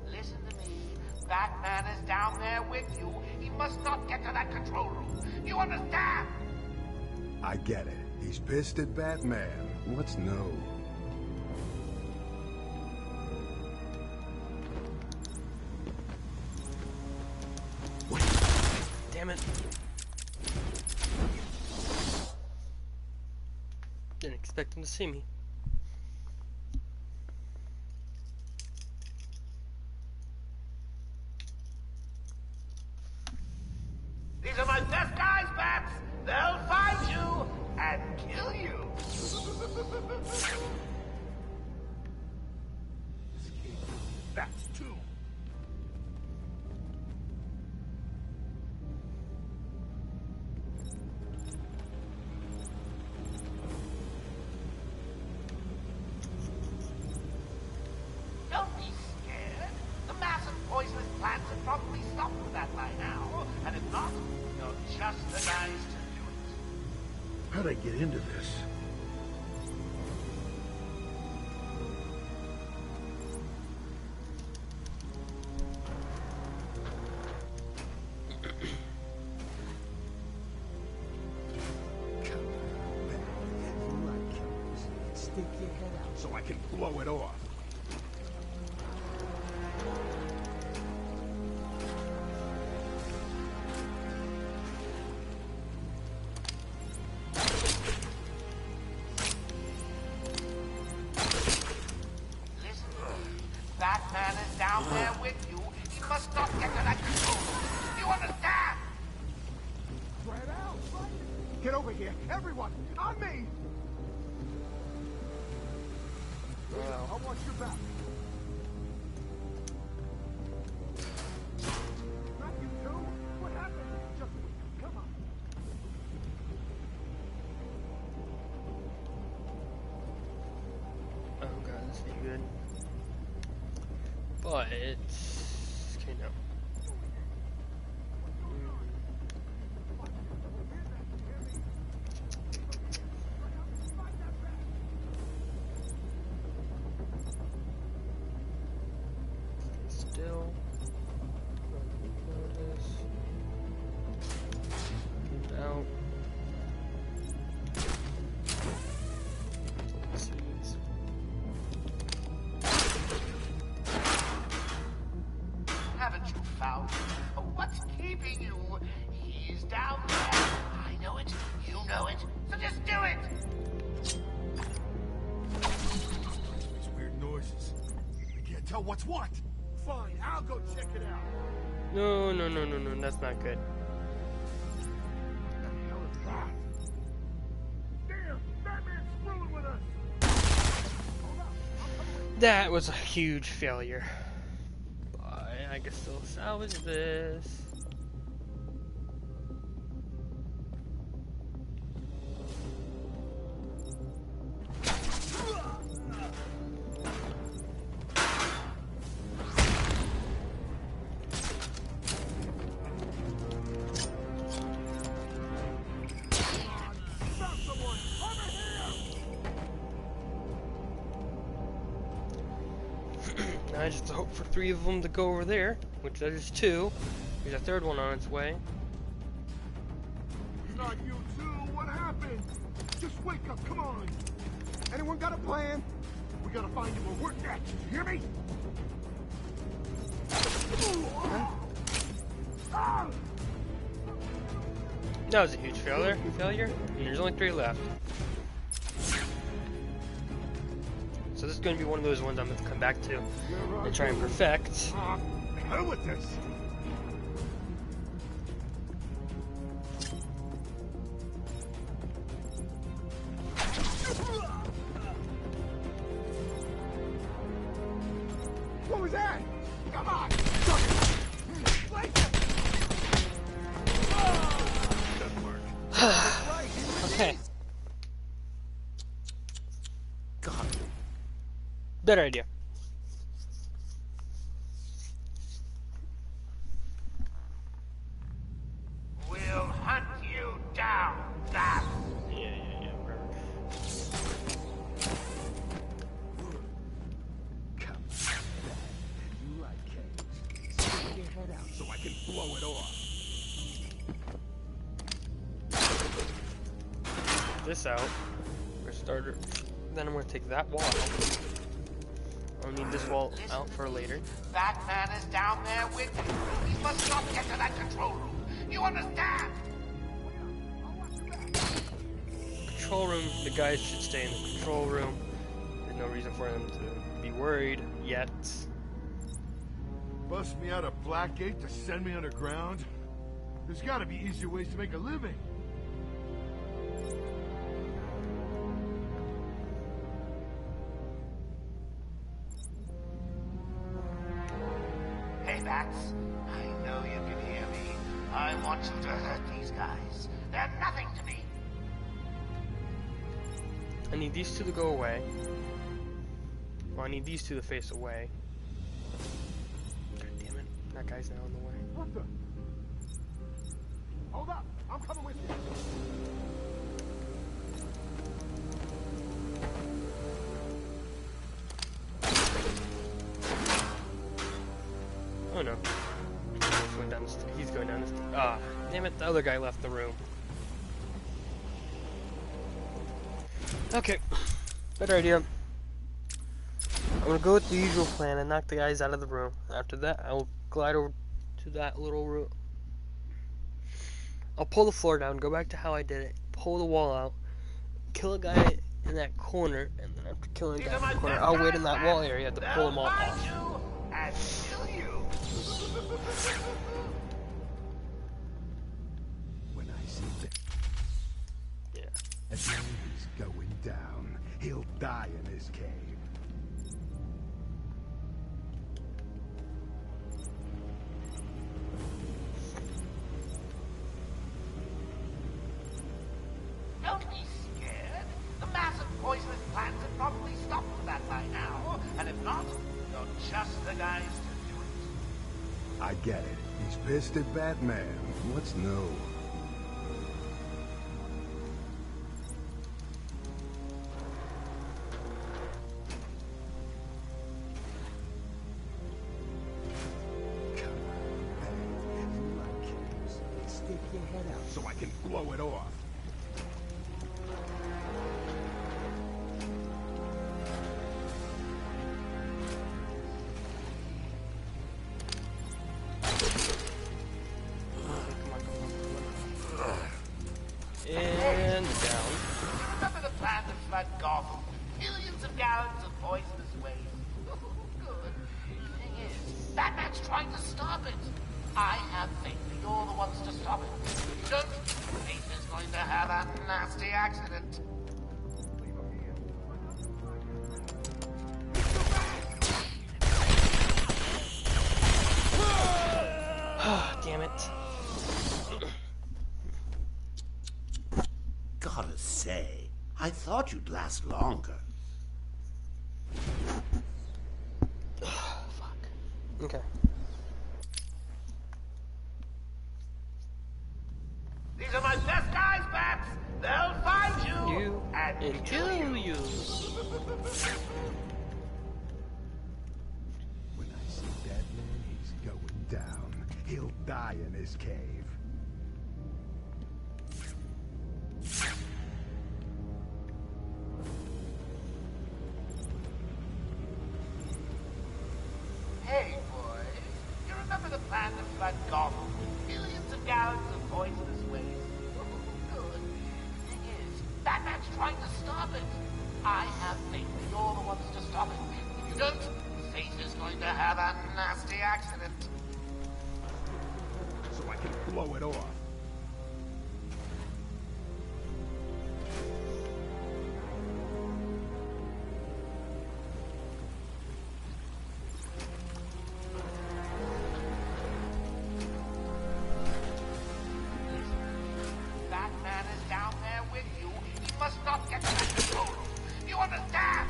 Listen to me. Batman is down there with you. He must not get to that control room. You understand? I get it. He's pissed at Batman. What's no? Damn it. Didn't expect him to see me. These are my best guys, Bats. They'll find you and kill you. Bats too. Don't be scared. The massive poisonous plants have probably stopped that by now. And if not, you're just the guys to do it. How'd I get into this? Come on, Batman. You like caves. Stick your head out so I can blow it off. Batman is down there with you. He must not get to that control room. You understand? Spread out! Get over here, everyone! On me! I'll watch your back. Not you two! What happened? Just come on. Oh god, this ain't good. But it's okay now. Still. Notice. Get out. Seeds. Haven't you found him? What's keeping you? He's down there. I know it. You know it. So just do it. These weird noises. I can't tell what's what. Fine, I'll go check it out. No, that's not good. What the hell is that? Damn, Batman's screwing with us. Hold up, I'm coming with That was a huge failure. But I can still salvage this. Found someone! Over here! Now I just hope for 3 of them to go over there, which that is 2. There's a 3rd one on its way. It's not you two. What happened? Just wake up. Come on. Anyone got a plan? We gotta find him or we're next. You hear me? Ah! That was a huge failure. And there's only 3 left. So this is going to be one of those ones I'm going to come back to and try and perfect. Hell with this. What was that? Come on. Okay, God, better idea. We'll hunt you down, Bat. Yeah, whatever. Come on. You like cake. Stick your head out so I can blow it off. This out for starter. Then I'm going to take that wall out. I'll need this wall out for later. Batman is down there with you. He must not get to that control room. You understand? Control room, the guys should stay in the control room. There's no reason for them to be worried yet. Bust me out of Blackgate to send me underground? There's gotta be easier ways to make a living. Hey, Bats. I know you can hear me. I want you to hurt these guys. They're nothing to me. I need these 2 to go away. Well, I need these 2 to face away. God damn it. That guy's now in the way. What the? Hold up. I'm coming with you. Oh no. He's going down the stairs. Ah, damn it, the other guy left the room. Okay, better idea. I'm gonna go with the usual plan and knock the guys out of the room. After that, I will glide over to that little room. I'll pull the floor down, go back to how I did it, pull the wall out, kill a guy in that corner, and then after killing a guy in the corner, I'll wait in that wall area to pull them all off. and kill you. When I see that Yeah. man is going down, he'll die in his cave. Don't be scared. The massive poisonous plants have probably stopped that by now. And if not, you're just the guys to do it. I get it. He's pissed at Batman. What's new? Come on, man. You like caves. Stick your head out so I can blow it off. And down. Remember the plan to flood Gotham? Millions of gallons of poisonous waste. Good. The thing is, Batman's trying to stop it. I have faith that you're the ones to stop it. If you don't, fate is going to have a nasty accident. Damn it. Gotta say, I thought you'd last longer. Fuck. Okay. These are my best guys, Bats. They'll find you, You and kill you. When I see Batman, he's going down. He'll die in his cave. Hey, boys. You remember the plan to flood Gotham with millions of gallons of poisonous waste? Good. Thing is, Batman's trying to stop it. I have faith that you're the ones to stop it. If you don't, fate is going to have a nasty accident. So I can blow it off. Batman is down there with you. He must not get back to control. You understand?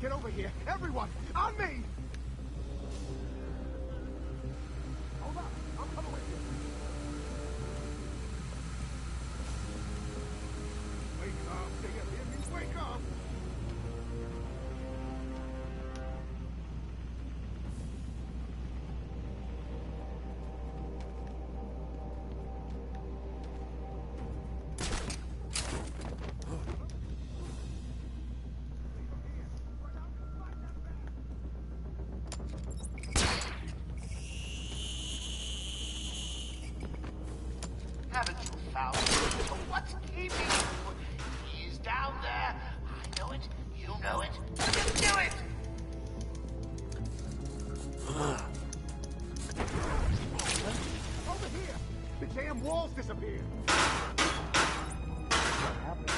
Get over here, everyone! On me! Hold up, I'm coming with you. Wake up, do you hear me? Wake up! Haven't you found him? So what's keeping you? He's down there. I know it. You know it. Just do it! Over here! The damn walls disappeared! What happened?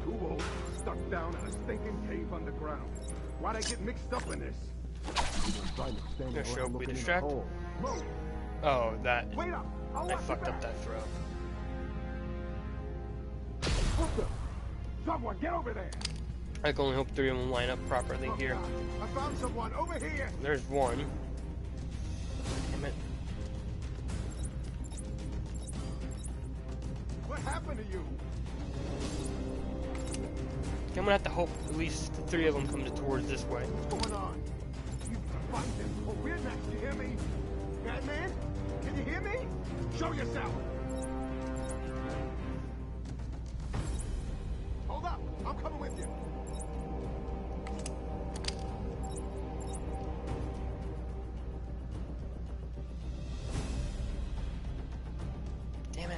Two wolves stuck down in a stinking cave underground. Why'd I get mixed up in this? Gonna show we distracted. Move! Oh, that. Wait up! I'll I watch fucked your up back. that throw. What the? Someone get over there! I can only hope three of them line up properly here. I found someone over here! There's one. Damn it. What happened to you? I'm gonna have to hope at least the three of them come towards this way. What's going on? You find them. Oh, we're next. You hear me? Batman? Can you hear me? Show yourself! Hold up! I'm coming with you.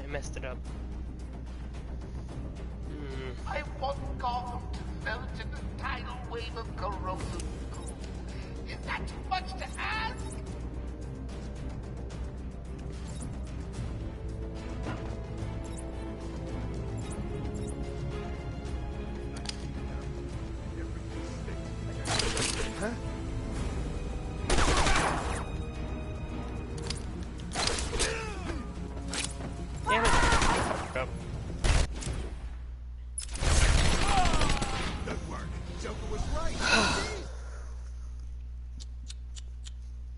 messed it up. I want Gotham to melt in a tidal wave of corrosive goo. Is that too much to ask? Damn it. Up. Good work. Joker was right.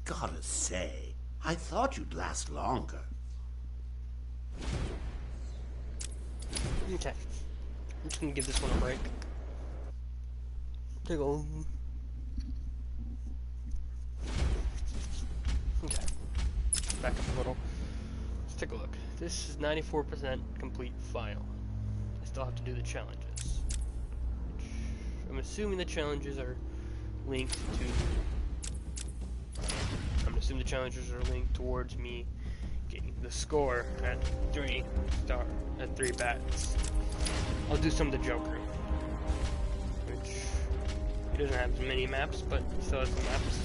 Gotta say, I thought you'd last longer. Okay. I'm just gonna give this one a break. Take a look. Okay. Back up a little. Let's take a look. This is 94% complete file. I still have to do the challenges. Which I'm assuming the challenges are linked to... I'm assuming the challenges are linked towards me getting the score at 3 bats. I'll do some of the Joker, which he doesn't have as many maps, but he still has some maps.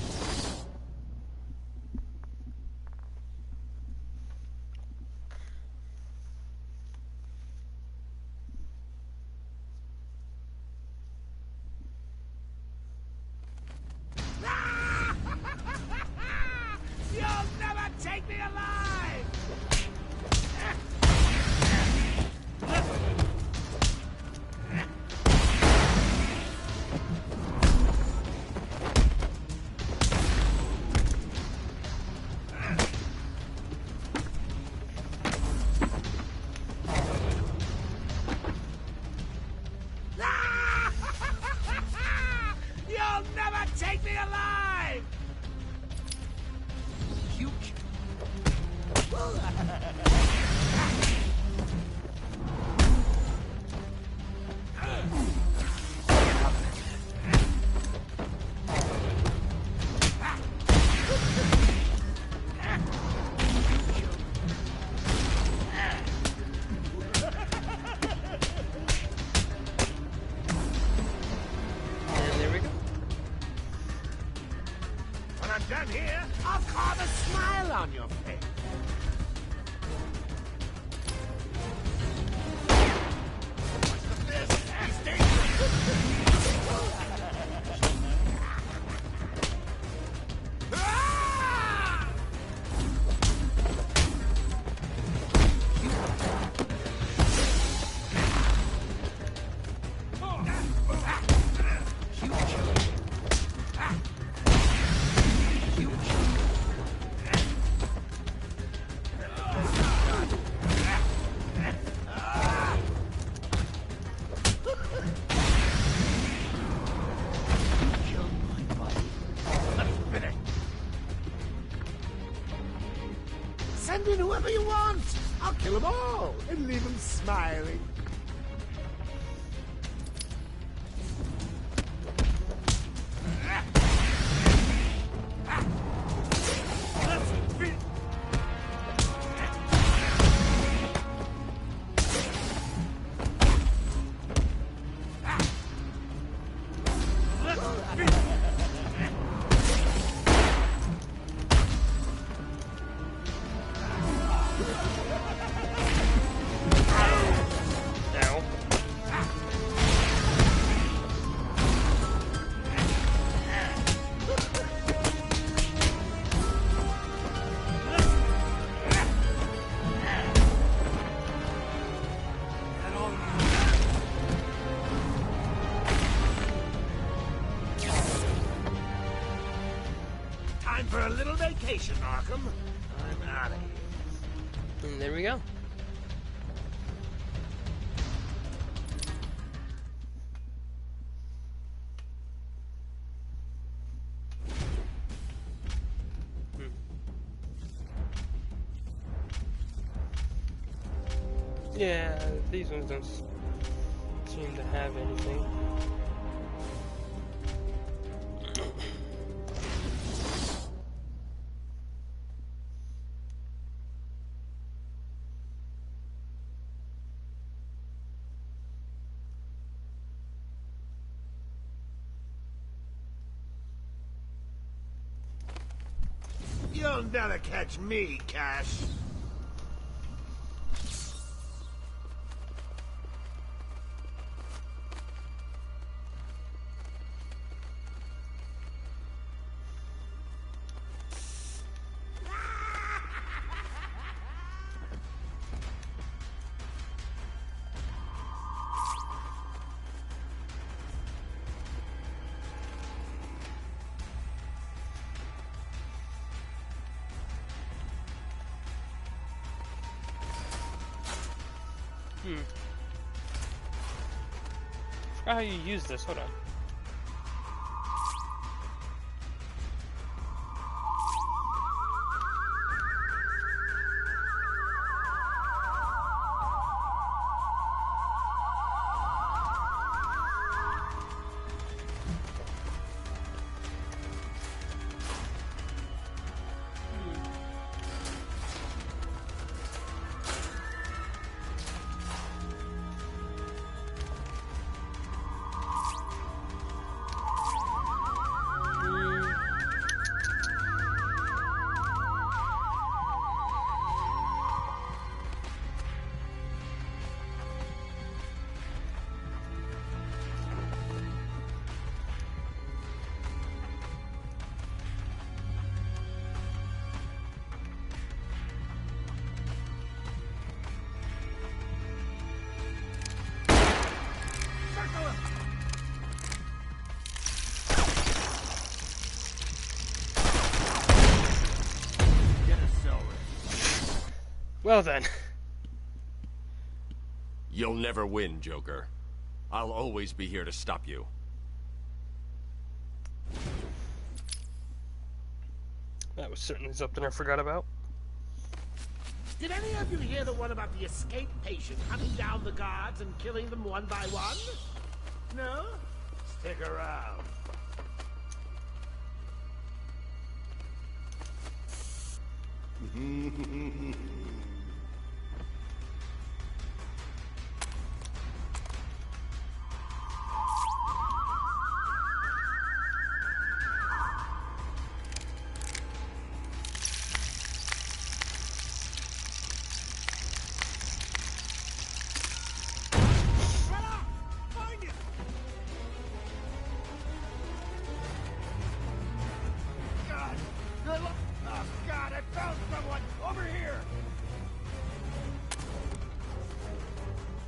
You'll never take me alive! You'll never take me alive! Huge. And there we go. When I'm done here, I'll carve a smile on your face. What's this? He's dangerous. Ah! Send in whoever you want. I'll kill them all and leave them smiling. Now. Time for a little vacation, Arkham. I'm out of here. And there we go. Yeah, these ones don't seem to have anything. You'll never catch me, Cash. Forgot how you use this. Hold on. Well then. You'll never win, Joker. I'll always be here to stop you. That was certainly something I forgot about. Did any of you hear the one about the escaped patient hunting down the guards and killing them one by one? No? Stick around.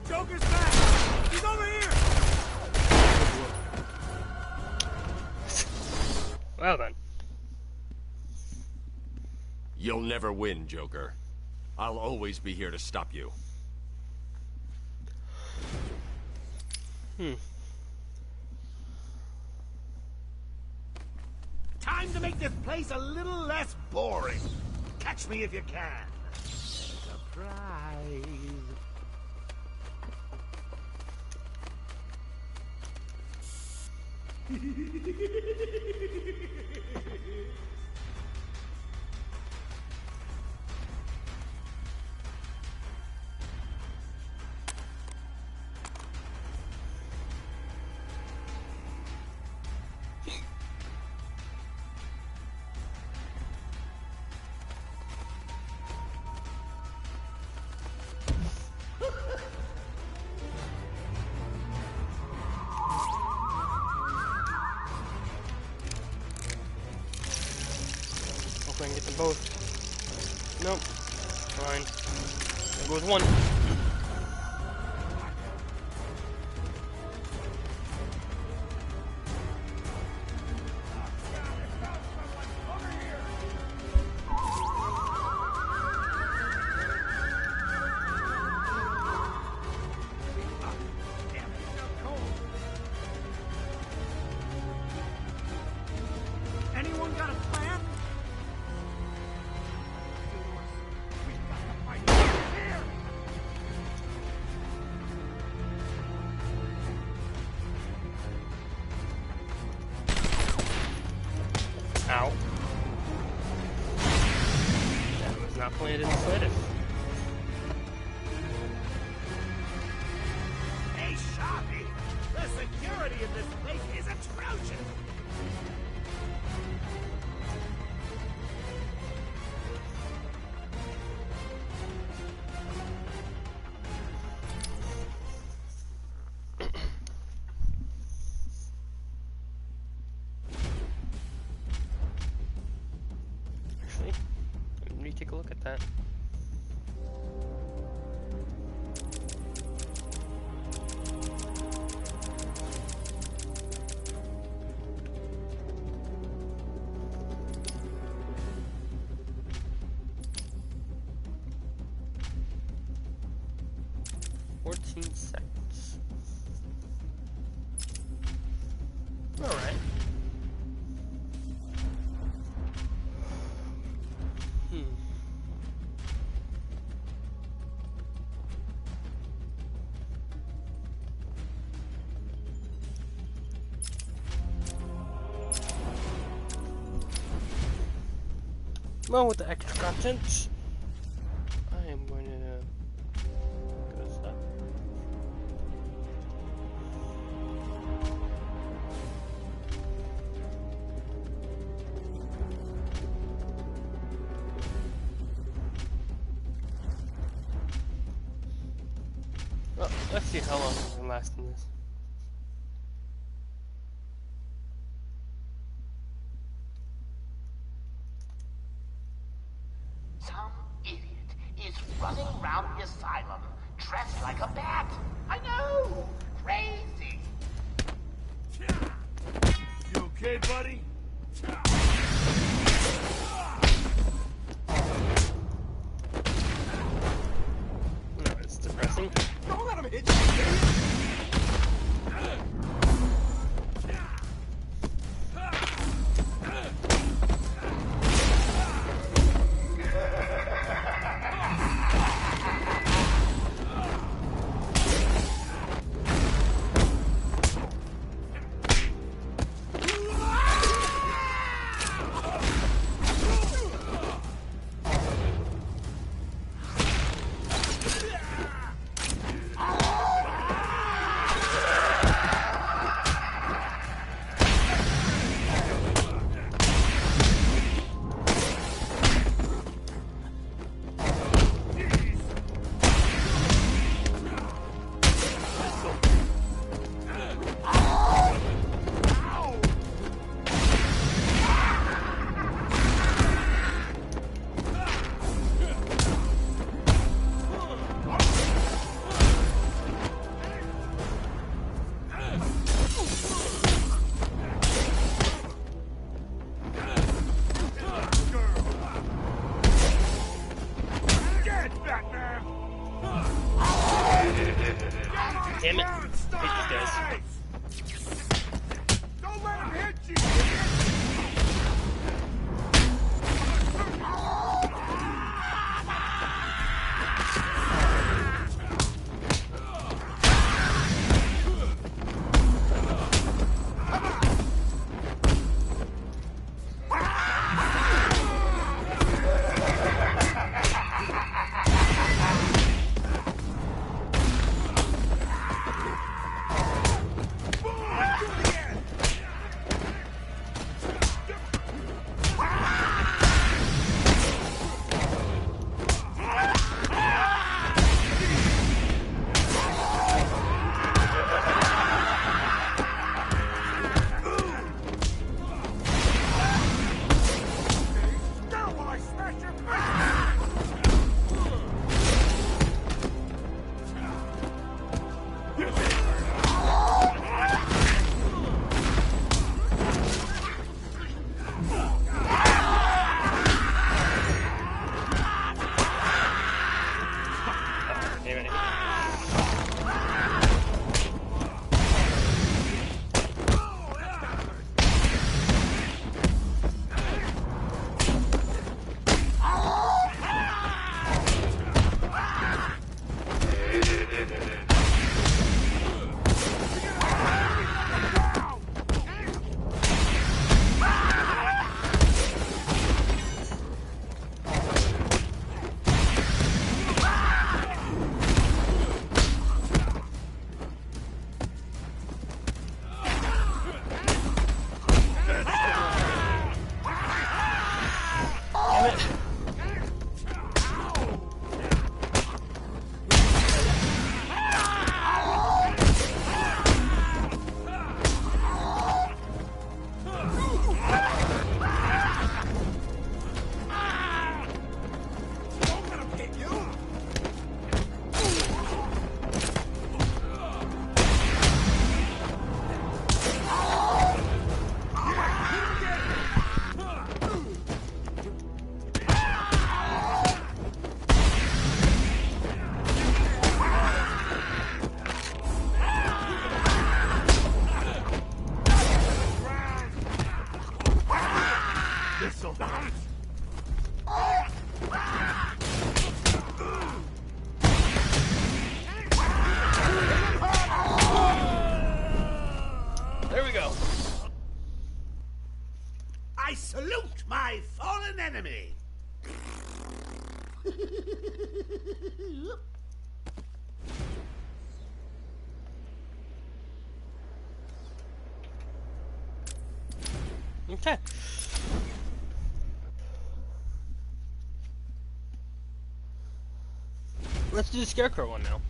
Joker's back! He's over here! Well then. You'll never win, Joker. I'll always be here to stop you. Time to make this place a little less boring. Catch me if you can. Surprise. Hopefully I can get them both. Nope. Fine. There goes one. Anyone got a plan? Ow. That was not planned in the slightest. Hey, Sharpie! The security in this place is atrocious! that. Seconds. All right. Well, with the extra content, I am going to go to stuff. Well, let's see how long we can last in this. Some idiot is running around the asylum dressed like a bat. I know! Crazy! You okay, buddy? No, it's depressing. Don't let him hit you, idiot! Damn it. I hate these guys. Don't let him hit you, idiot! This'll bounce. There we go. I salute my fallen enemy. Okay. Let's do the Scarecrow one now.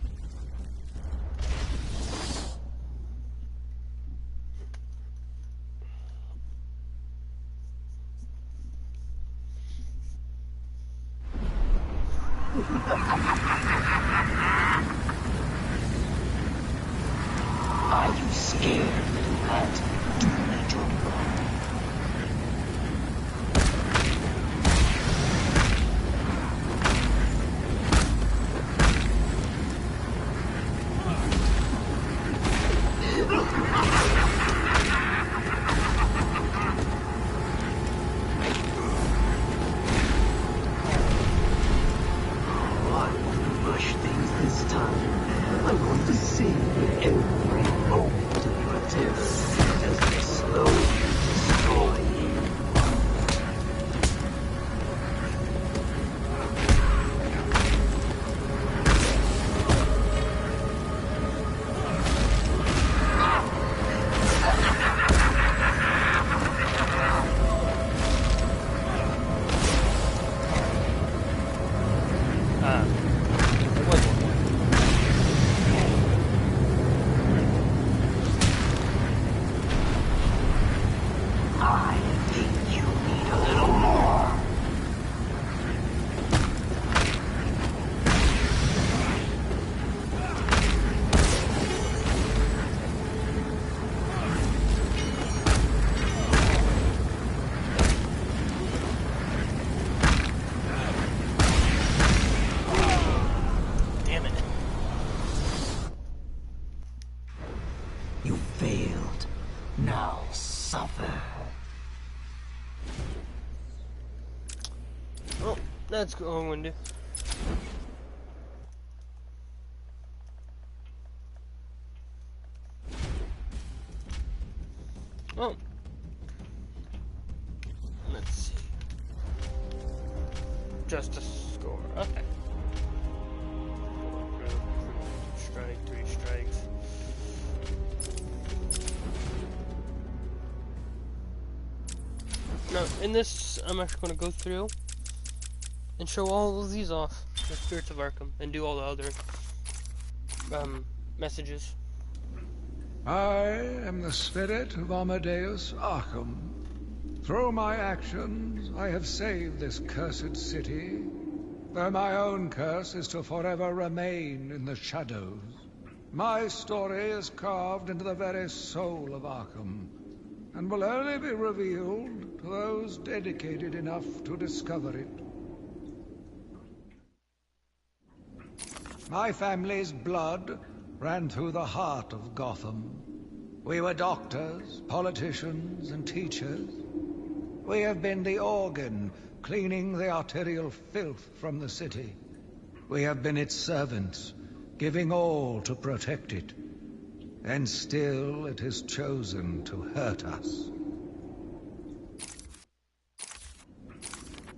Are you scared, little rat? Do you need your blood? I won't rush things this time. I'm going to save every moment of your attempts as they slowly destroy you. There was one more. I think you need a little more. Damn it. You failed. Now suffer. Oh, that's what I'm gonna do. Oh. Let's see. Just a score. Okay. Strike, 3 strikes. Now, in this, I'm actually going to go through and show all of these off, the Spirits of Arkham, and do all the other messages. I am the spirit of Amadeus Arkham. Through my actions, I have saved this cursed city, though my own curse is to forever remain in the shadows. My story is carved into the very soul of Arkham, and will only be revealed to those dedicated enough to discover it. My family's blood ran through the heart of Gotham. We were doctors, politicians, and teachers. We have been the organ cleaning the arterial filth from the city. We have been its servants, giving all to protect it. And still it has chosen to hurt us.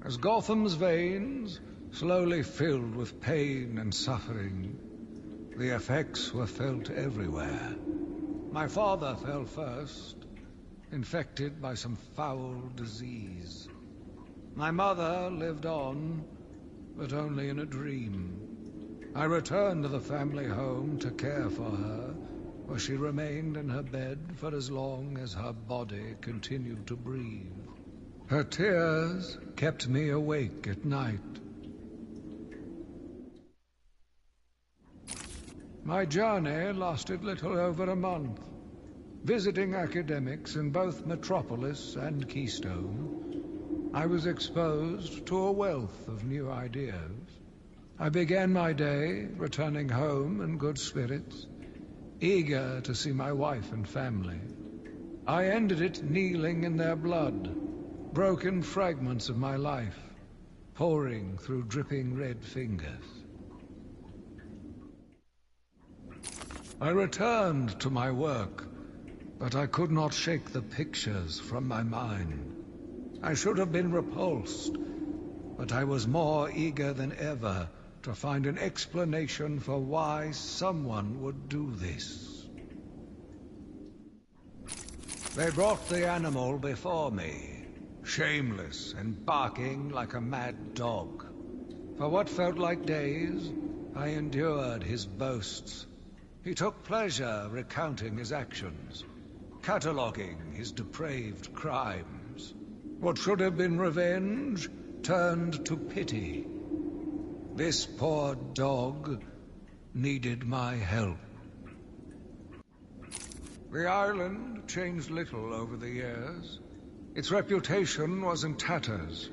As Gotham's veins slowly filled with pain and suffering, the effects were felt everywhere. My father fell first, infected by some foul disease. My mother lived on, but only in a dream. I returned to the family home to care for her, where she remained in her bed for as long as her body continued to breathe. Her tears kept me awake at night. My journey lasted little over a month. Visiting academics in both Metropolis and Keystone, I was exposed to a wealth of new ideas. I began my day returning home in good spirits, eager to see my wife and family. I ended it kneeling in their blood, broken fragments of my life, pouring through dripping red fingers. I returned to my work, but I could not shake the pictures from my mind. I should have been repulsed, but I was more eager than ever to find an explanation for why someone would do this. They brought the animal before me, shameless and barking like a mad dog. For what felt like days, I endured his boasts. He took pleasure recounting his actions, cataloguing his depraved crimes. What should have been revenge turned to pity. This poor dog needed my help. The island changed little over the years. Its reputation was in tatters,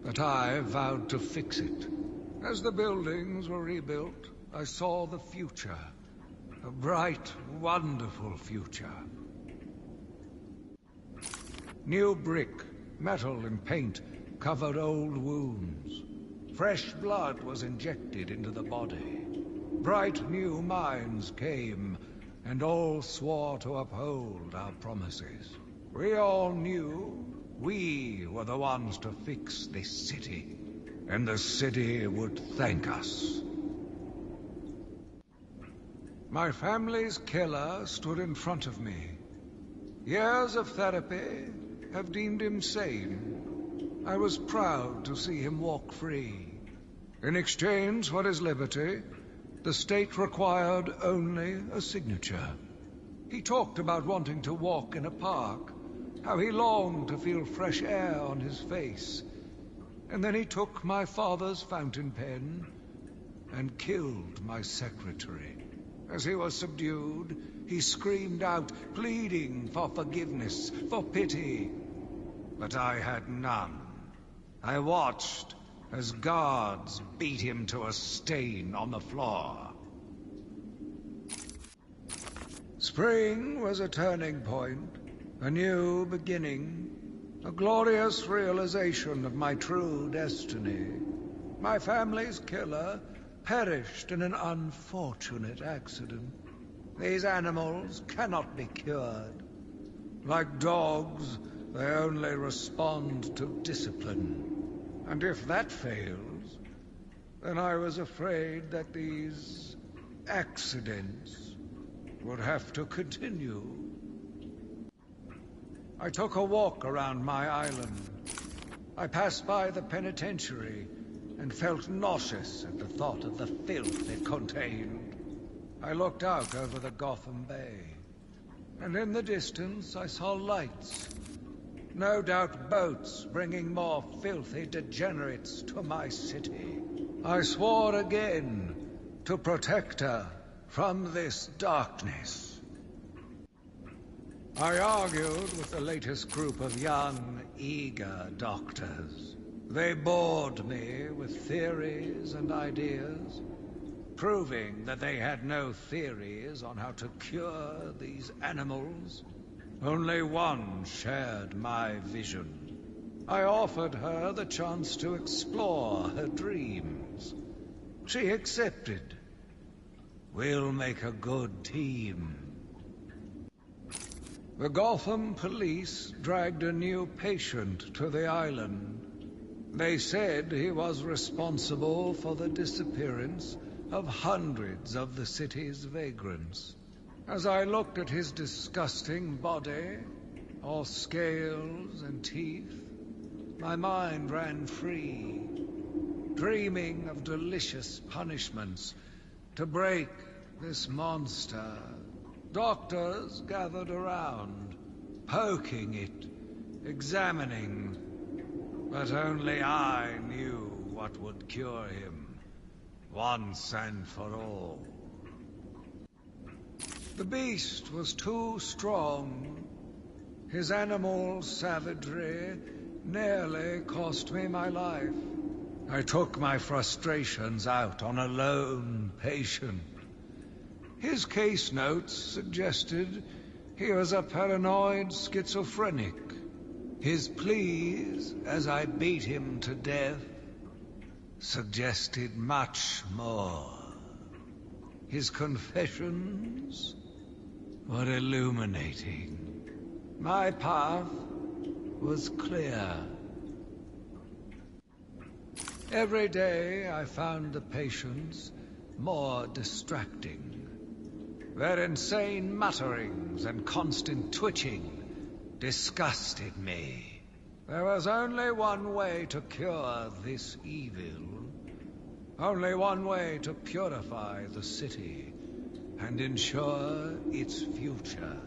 but I vowed to fix it. As the buildings were rebuilt, I saw the future. A bright, wonderful future. New brick, metal and paint covered old wounds. Fresh blood was injected into the body. Bright new minds came, and all swore to uphold our promises. We all knew we were the ones to fix this city, and the city would thank us. My family's killer stood in front of me. Years of therapy have deemed him sane. I was proud to see him walk free. In exchange for his liberty, the state required only a signature. He talked about wanting to walk in a park, how he longed to feel fresh air on his face. And then he took my father's fountain pen and killed my secretary. As he was subdued, he screamed out, pleading for forgiveness, for pity. But I had none. I watched as guards beat him to a stain on the floor. Spring was a turning point, a new beginning, a glorious realization of my true destiny. My family's killer perished in an unfortunate accident. These animals cannot be cured. Like dogs, they only respond to discipline. And if that fails, then I was afraid that these accidents would have to continue. I took a walk around my island. I passed by the penitentiary and felt nauseous at the thought of the filth it contained. I looked out over the Gotham Bay, and in the distance I saw lights. No doubt boats bringing more filthy degenerates to my city. I swore again to protect her from this darkness. I argued with the latest group of young, eager doctors. They bored me with theories and ideas, proving that they had no theories on how to cure these animals. Only one shared my vision. I offered her the chance to explore her dreams. She accepted. We'll make a good team. The Gotham police dragged a new patient to the island. They said he was responsible for the disappearance of hundreds of the city's vagrants. As I looked at his disgusting body, all scales and teeth, my mind ran free, dreaming of delicious punishments to break this monster. Doctors gathered around, poking it, examining, but only I knew what would cure him, once and for all. The beast was too strong. His animal savagery nearly cost me my life. I took my frustrations out on a lone patient. His case notes suggested he was a paranoid schizophrenic. His pleas, as I beat him to death, suggested much more. His confessions were illuminating. My path was clear. Every day I found the patients more distracting. Their insane mutterings and constant twitching disgusted me. There was only one way to cure this evil. Only one way to purify the city and ensure its future.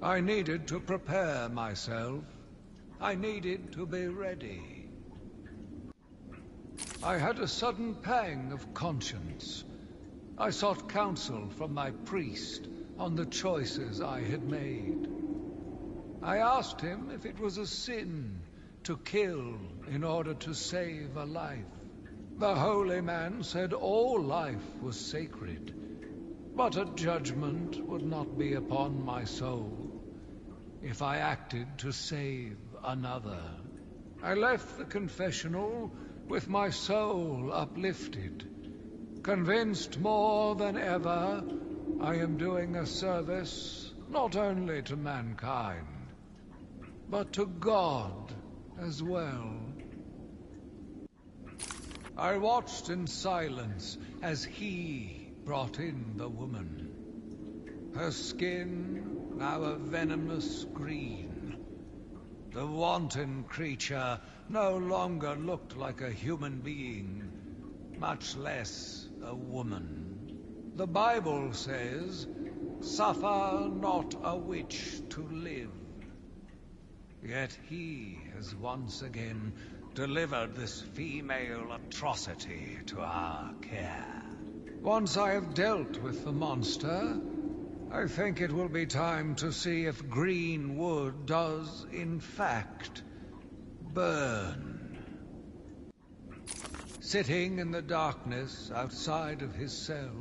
I needed to prepare myself. I needed to be ready. I had a sudden pang of conscience. I sought counsel from my priest on the choices I had made. I asked him if it was a sin to kill in order to save a life. The holy man said all life was sacred, but a judgment would not be upon my soul if I acted to save another. I left the confessional with my soul uplifted, convinced more than ever I am doing a service not only to mankind, but to God as well. I watched in silence as he brought in the woman. Her skin now a venomous green. The wanton creature no longer looked like a human being, much less a woman. The Bible says, "Suffer not a witch to live." Yet he has once again delivered this female atrocity to our care. Once I have dealt with the monster, I think it will be time to see if green wood does, in fact, burn. Sitting in the darkness outside of his cell,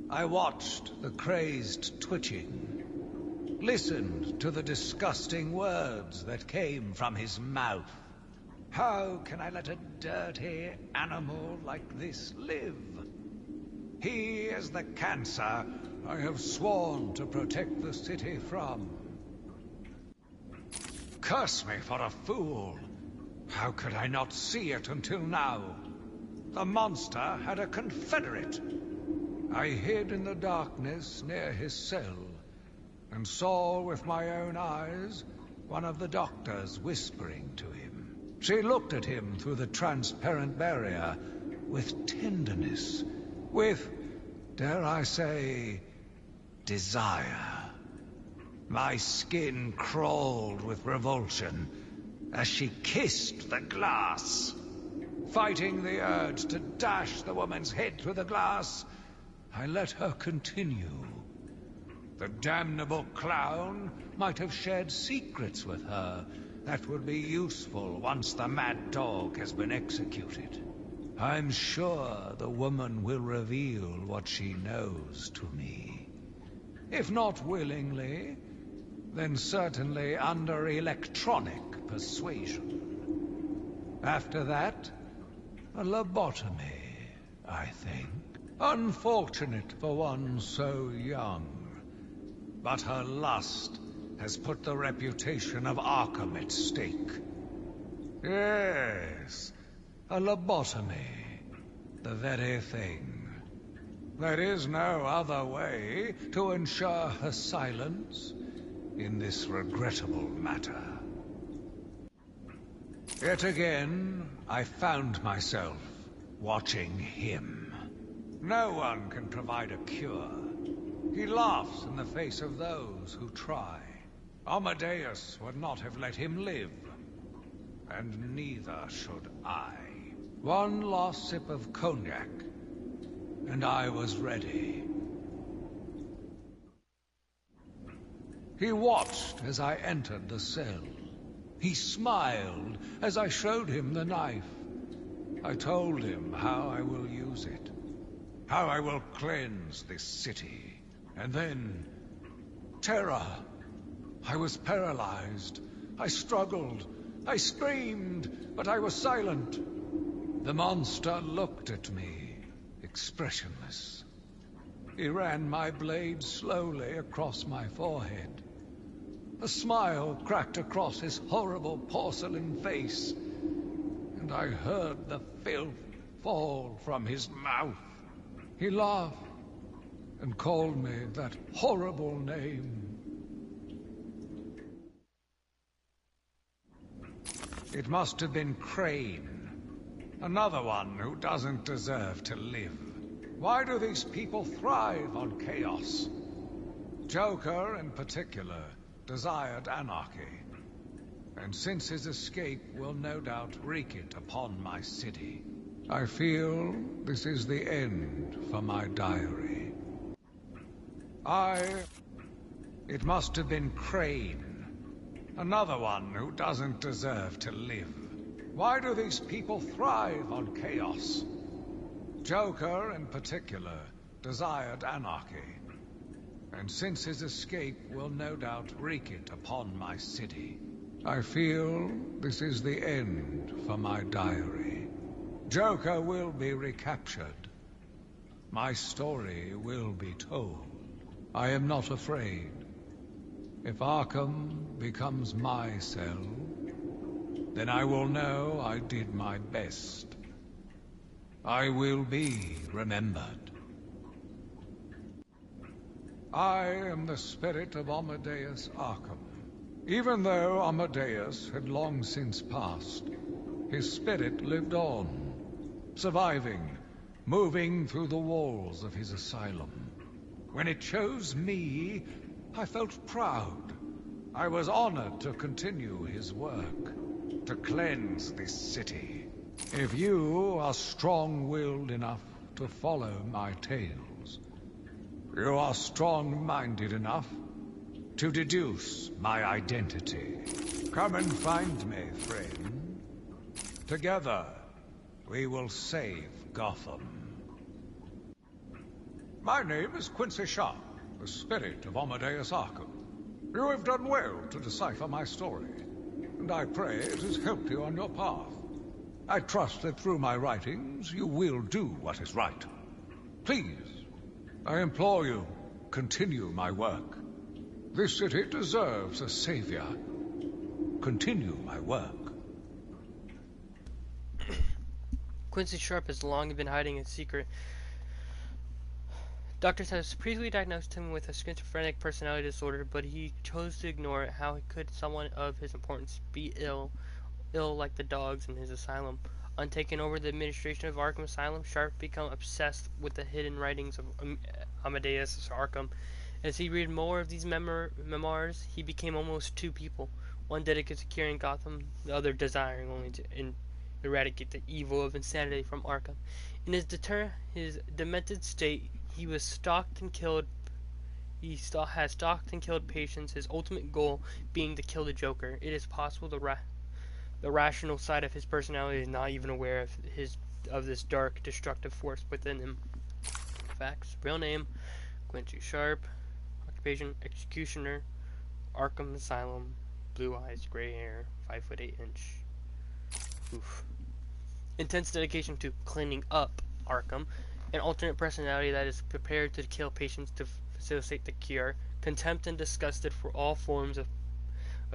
I watched the crazed twitching, listened to the disgusting words that came from his mouth. How can I let a dirty animal like this live? He is the cancer I have sworn to protect the city from. Curse me for a fool! How could I not see it until now? The monster had a confederate. I hid in the darkness near his cell, and saw with my own eyes one of the doctors whispering to him. She looked at him through the transparent barrier with tenderness, with, dare I say, desire. My skin crawled with revulsion as she kissed the glass. Fighting the urge to dash the woman's head through the glass, I let her continue. The damnable clown might have shared secrets with her that would be useful once the mad dog has been executed. I'm sure the woman will reveal what she knows to me. If not willingly, then certainly under electronic persuasion. After that, a lobotomy, I think. Unfortunate for one so young. But her lust has put the reputation of Arkham at stake. Yes, a lobotomy. The very thing. There is no other way to ensure her silence in this regrettable matter. Yet again, I found myself watching him. No one can provide a cure. He laughs in the face of those who try. Amadeus would not have let him live. And neither should I. One last sip of cognac, and I was ready. He watched as I entered the cell. He smiled as I showed him the knife. I told him how I will use it, how I will cleanse this city. And then, terror. I was paralyzed. I struggled. I screamed, but I was silent. The monster looked at me, expressionless. He ran my blade slowly across my forehead. A smile cracked across his horrible porcelain face, and I heard the filth fall from his mouth. He laughed and called me that horrible name. It must have been Crane, another one who doesn't deserve to live. Why do these people thrive on chaos? Joker, in particular, desired anarchy, and since his escape will no doubt wreak it upon my city, I feel this is the end for my diary. It must have been Crane, another one who doesn't deserve to live. Why do these people thrive on chaos? Joker, in particular, desired anarchy, and since his escape will no doubt wreak it upon my city, I feel this is the end for my diary. Joker will be recaptured. My story will be told. I am not afraid. If Arkham becomes my cell, then I will know I did my best. I will be remembered. I am the spirit of Amadeus Arkham. Even though Amadeus had long since passed, his spirit lived on, surviving, moving through the walls of his asylum. When it chose me, I felt proud. I was honored to continue his work, to cleanse this city. If you are strong-willed enough to follow my tales, you are strong-minded enough to deduce my identity. Come and find me, friend. Together, we will save Gotham. My name is Quincy Sharp, the spirit of Amadeus Arkham. You have done well to decipher my story, and I pray it has helped you on your path. I trust that through my writings, you will do what is right. Please, I implore you, continue my work. This city deserves a savior. Continue my work. Quincy Sharp has long been hiding a secret. Doctors have previously diagnosed him with a schizophrenic personality disorder, but he chose to ignore it. How could someone of his importance be ill like the dogs in his asylum? On taking over the administration of Arkham Asylum, Sharp became obsessed with the hidden writings of Amadeus Arkham. As he read more of these memoirs, he became almost two people, one dedicated to curing Gotham, the other desiring only to eradicate the evil of insanity from Arkham. In his demented state, he was stalked and killed. He has stalked and killed patients, his ultimate goal being to kill the Joker. It is possible the rational side of his personality is not even aware of this dark, destructive force within him. Facts. Real name, Quincy Sharp. Occupation, executioner. Arkham Asylum. Blue eyes, gray hair, 5'8" inch. Oof. Intense dedication to cleaning up Arkham. An alternate personality that is prepared to kill patients to facilitate the cure. Contempt and disgusted for all forms of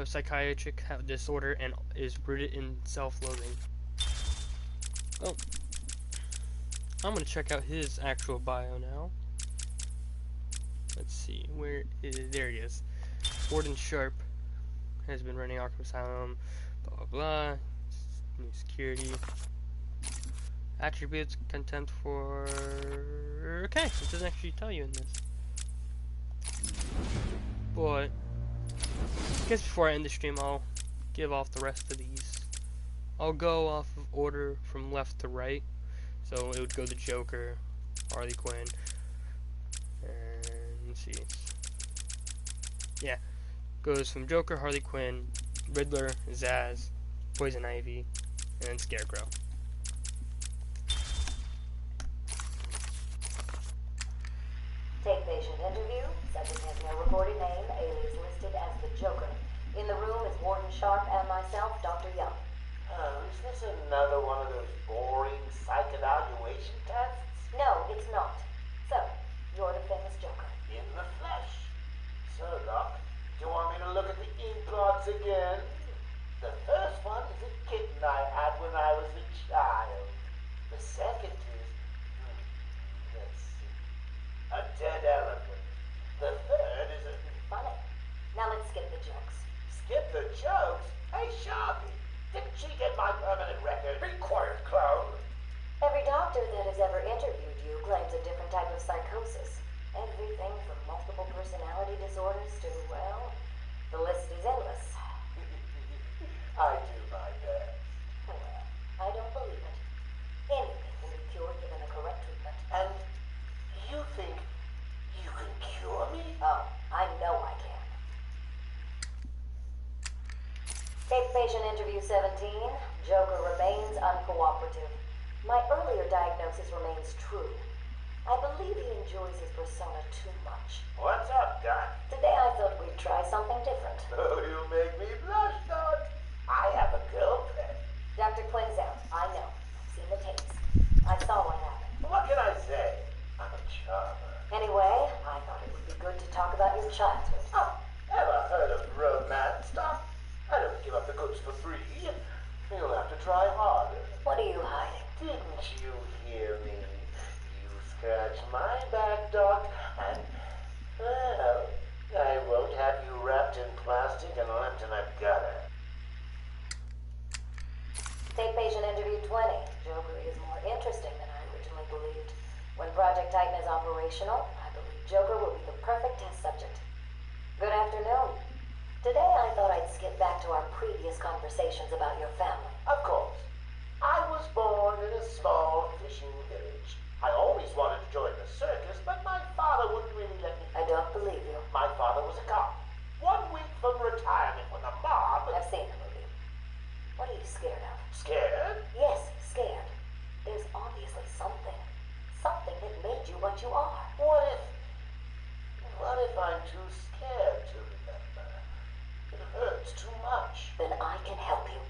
psychiatric disorder, and is rooted in self-loathing. Oh, I'm gonna check out his actual bio now. Let's see, where is it? There he is. Warden Sharp has been running Arkham Asylum, blah blah blah. New security. Attributes, contempt for... Okay, it doesn't actually tell you in this. But I guess before I end the stream, I'll give off the rest of these. I'll go off of order from left to right. So it would go the Joker, Harley Quinn, and let's see. Yeah, goes from Joker, Harley Quinn, Riddler, Zaz, Poison Ivy, and then Scarecrow. Take patient interview. Subject has no recorded name. Alias listed as the Joker. In the room is Warden Sharp and myself, Dr. Young. Oh, is this another one of those boring psych evaluation tests? No, it's not. So, you're the famous Joker. In the flesh. So, Doc, do you want me to look at the ink blots again? The first one is a kitten I had when I was a child. The second is, let's see, a dead elephant. The third is a... Funny. Now let's skip the jokes. Skip the jokes? Hey, Sharpie, didn't she get my permanent record? Be quiet, clown. Every doctor that has ever interviewed you claims a different type of psychosis. Everything from multiple personality disorders to, well, the list is endless. I do my best. Well, I don't believe it. Anything can be cured given the correct treatment. And you think you can cure me? Oh, I know I can. Take patient interview 17. Joker remains uncooperative. My earlier diagnosis remains true. I believe he enjoys his persona too much. What's up, Doc? Today I thought we'd try something different. Oh, you make me blush, Doc. I have a girlfriend. Dr. Quinn's out. I know. I've seen the tapes. I saw what happened. What can I say? I'm a charmer. Anyway, I thought it would be good to talk about your childhood. Oh, ever heard of romance, Doc? I don't give up the goods for free. You'll have to try harder. What are you hiding? Didn't you hear me? You scratch my back, Doc, and, well, I won't have you wrapped in plastic and left in a gutter. Take patient interview 20. Joker is more interesting than I originally believed. When Project Titan is operational, I believe Joker will be the perfect test subject. Good afternoon. Today I thought I'd skip back to our previous conversations about your family. Of course. I was born in a small fishing village. I always wanted to join the circus, but my father wouldn't really let me. I don't believe you. My father was a cop. 1 week from retirement when the mob... I've seen the movie. What are you scared of? Scared? Yes, scared. There's obviously something. Something that made you what you are. What if I'm too scared to remember? It hurts too much. Then I can help you.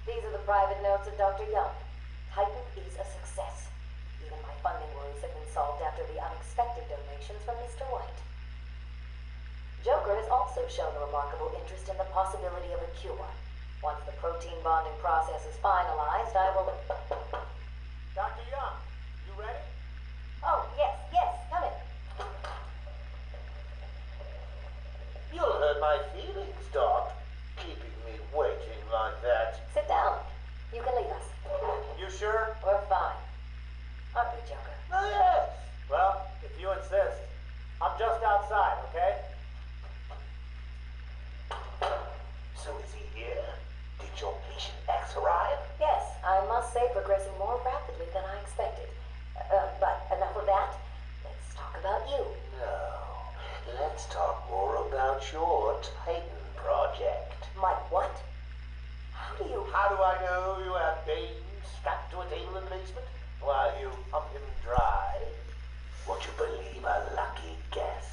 These are the private notes of Dr. Young. Titan is a success. Even my funding worries have been solved after the unexpected donations from Mr. White. Joker has also shown a remarkable interest in the possibility of a cure. Once the protein bonding process is finalized, I will... Dr. Young, you ready? Oh, yes, come in. You'll hurt my feelings, Doc, keeping me waiting like that. Sit down. You can leave us. You sure? We're fine. Aren't we, Joker? Oh, yes. Well, if you insist. I'm just outside, okay? So is he here? Did your patient X arrive? Yes, I must say progressing more rapidly than I expected. But enough of that. Let's talk about you. No. Let's talk more about your Titan project. My what? How do I know you have Bane strapped to a table in the basement while you pump him dry? Would you believe a lucky guess?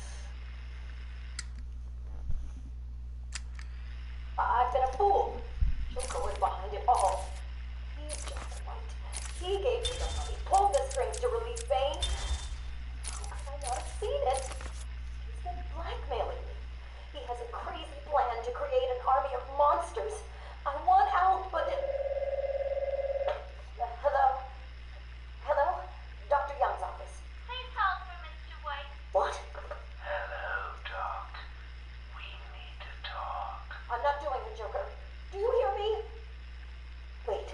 I've been a fool. Joker was behind it all. He's just White. He gave me the money, pulled the strings to release Bane. How could I not have seen it? He's been blackmailing me. He has a crazy plan to create an army of monsters. I want out, but... Hello? Dr. Young's office. Please hold for Mr. White. What? Hello, Doc. We need to talk. I'm not doing it, Joker. Do you hear me? Wait.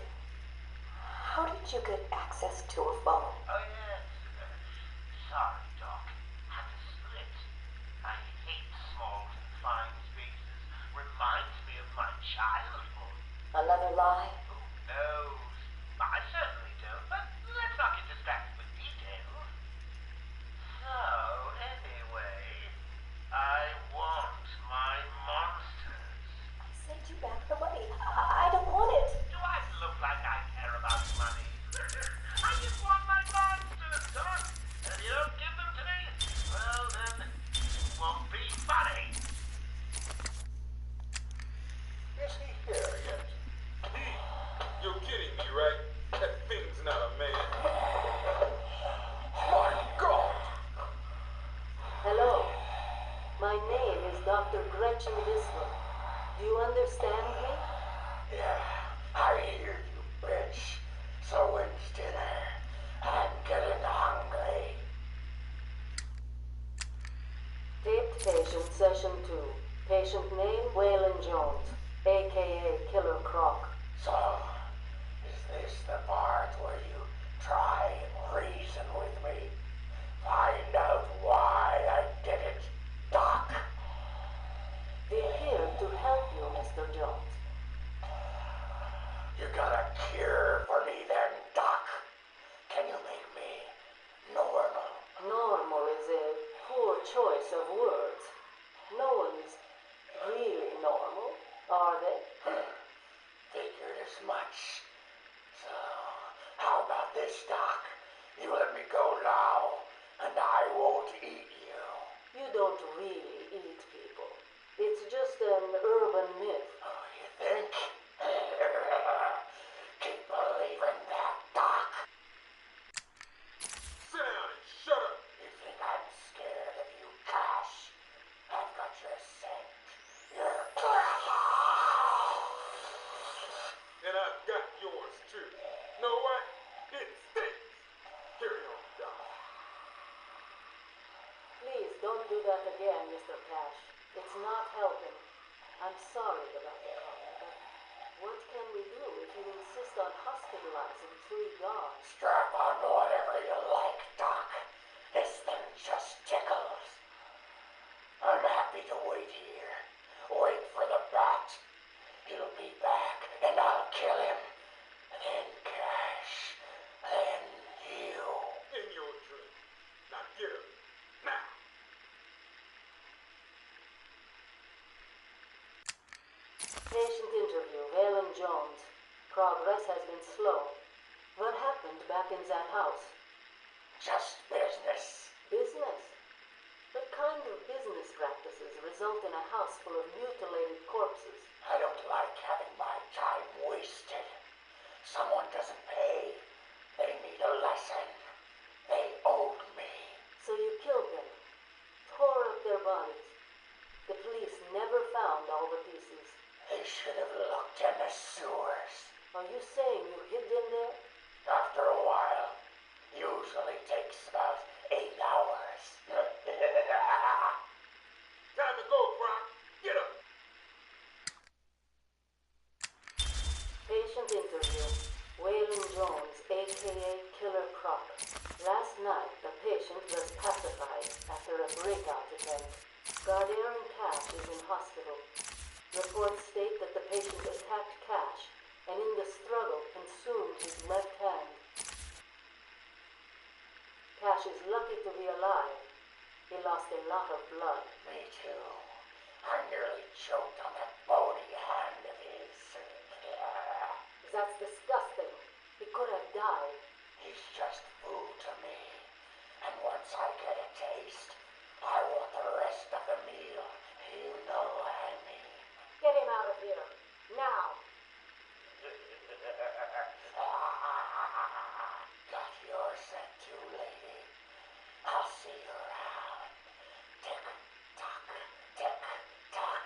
How did you get access to a phone? Oh, yes. Sorry, Doc. Had to split. I hate small, confined spaces. Reminds me of my childhood. Another lie? Who knows? I certainly don't, but let's not get distracted with details. So, anyway, I want my monsters. I sent you back the money. I don't want it. Do I look like I care about money? I just want my monsters, Doc. And if you don't give them to me, well then, you won't be Gretchen Whistler. Do you understand me? Yeah, I hear you, bitch. So when's dinner? I'm getting hungry. Taped patient, session 2. Patient name, Waylon Jones, a.k.a. Killer Croc. So, is this the part where you try and reason with me? Find out why I did it, Doc. We're here to help you, Mr. Jones. You got a cure for me then, Doc? Can you make me normal? Normal is a poor choice of words. No one's really normal, are they? Figured as much. So, how about this, Doc? You let me go now, and I won't eat you. You don't really eat people. It's just an urban myth. Oh, you think? Keep believing that, Doc. Sit down and shut up. You think I'm scared of you, Cash? I've got your scent. You're And I've got yours too. Know what? It stinks. Carry on, Doc. Please don't do that again, Mr. Cash. It's not helping. I'm sorry about the comment, but what can we do if you insist on hospitalizing 3 guards? Strap on whatever you like, Doc. This thing just tickles. I'm happy to wait here. Wait for the bat. He'll be back, and I'll kill him. Then Cash. Then you. In your drink. Now get up. Now. Patient interview, Waylon Jones. Progress has been slow. What happened back in that house? Just business. Business? What kind of business practices result in a house full of mutilated corpses? I don't like having my time wasted. Someone doesn't pay. They need a lesson. They owed me. So you killed them, tore up their bodies. The police never found all the pieces. They should have looked in the sewers. Are you saying you hid them there? After a while. Usually takes about 8 hours. Time to go, Brock. Get up. Patient interview. Waylon Jones, a.k.a. Killer Croc. Last night, the patient was pacified after a breakout attempt. Guard Aaron Cash is in hospital. Reports state that the patient attacked Cash and in the struggle consumed his left hand. Cash is lucky to be alive. He lost a lot of blood. Me too. I nearly choked on that bony hand of his. That's disgusting. He could have died. He's just food to me. And once I get a taste, I want the rest of the meal. You know what I mean. Get him out of here. Now. Got your scent too, lady. I'll see you around. Tick tock, tick tock.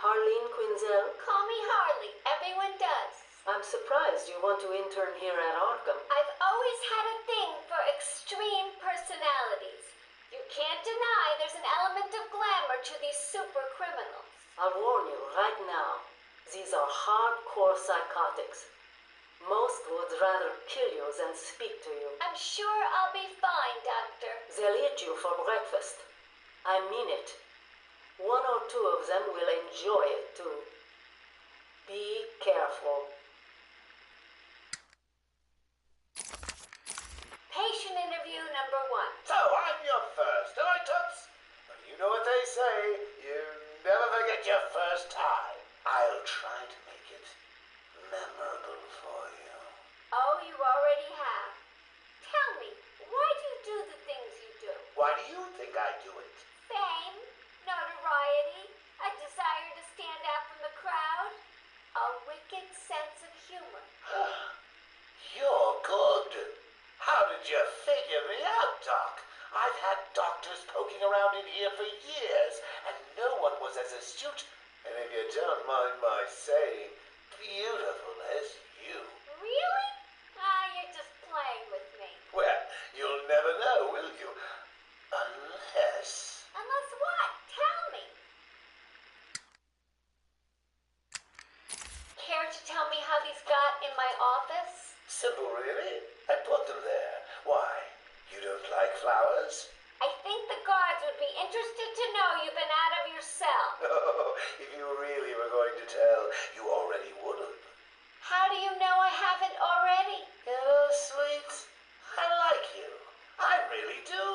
Harleen Quinzel? Call me Harley. Everyone does. I'm surprised you want to intern here at Arkham. I've always had a thing for extreme personalities. You can't deny there's an element of glamour to these super criminals. I'll warn you right now. These are hardcore psychotics. Most would rather kill you than speak to you. I'm sure I'll be fine, Doctor. They'll eat you for breakfast. I mean it. 1 or 2 of them will enjoy it too. Be careful. Patient interview number 1. So I'm your first, am I, Toots? But you know what they say, you never forget your first time. I'll try to make it memorable for you. Oh, you already have. Tell me, why do you do the things you do? Why do you think I do it? Fame, notoriety, a desire to stand out from the crowd, a wicked sense of humor. You're good. How How did you figure me out, Doc? I've had doctors poking around in here for years, and no one was as astute, and if you don't mind my saying, beautiful as you. Really? You're just playing with me. Well, you'll never know, will you? Unless... Unless what? Tell me. Care to tell me how these got in my office? Simple, really. I put them there. Why? You don't like flowers? I think the guards would be interested to know you've been out of your cell. Oh, if you really were going to tell, you already would have. How do you know I haven't already? Oh, sweet. I like you. I really do.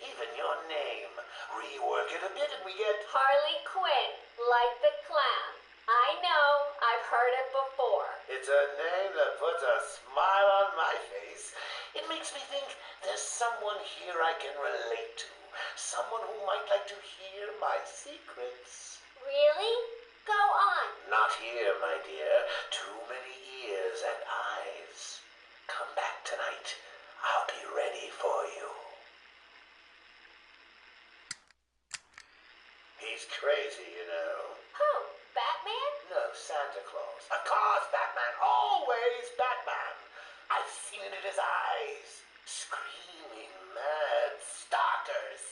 Even your name. Rework it a bit and we get... Harley Quinn, like the clown. I know. I've heard it before. It's a name that puts a smile on my face. It makes me think there's someone here I can relate to. Someone who might like to hear my secrets. Really? Go on. Not here, my dear. Too many ears and eyes. Come back tonight. I'll be ready for you. He's crazy, you know. Who? Batman? No, Santa Claus. Of course, Batman. Always Batman. I've seen it in his eyes. Screaming mad stalkers.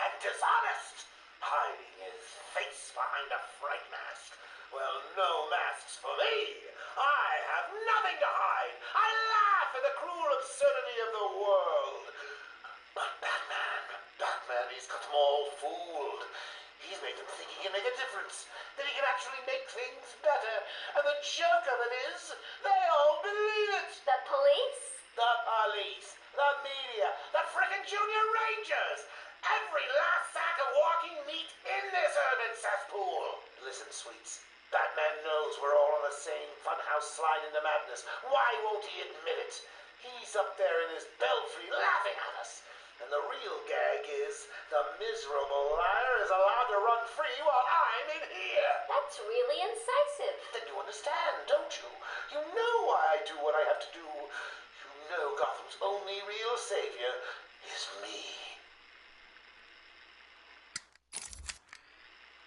And dishonest. Hiding his face behind a fright mask. Well, no masks for me. I have nothing to hide. I laugh at the cruel absurdity of the world. But Batman, he's got them all fooled. He's made them think he can make a difference, that he can actually make things better. And the joke of it is, they all believe it. The police? The police, the media, the frickin' junior rangers. Every last sack of walking meat in this urban cesspool. Listen, sweets. Batman knows we're all on the same funhouse slide into madness. Why won't he admit it? He's up there in his belfry laughing at us. And the real gag is the miserable liar is allowed to run free while I'm in here. That's really incisive. Then you understand, don't you? You know why I do what I have to do. You know Gotham's only real savior is me.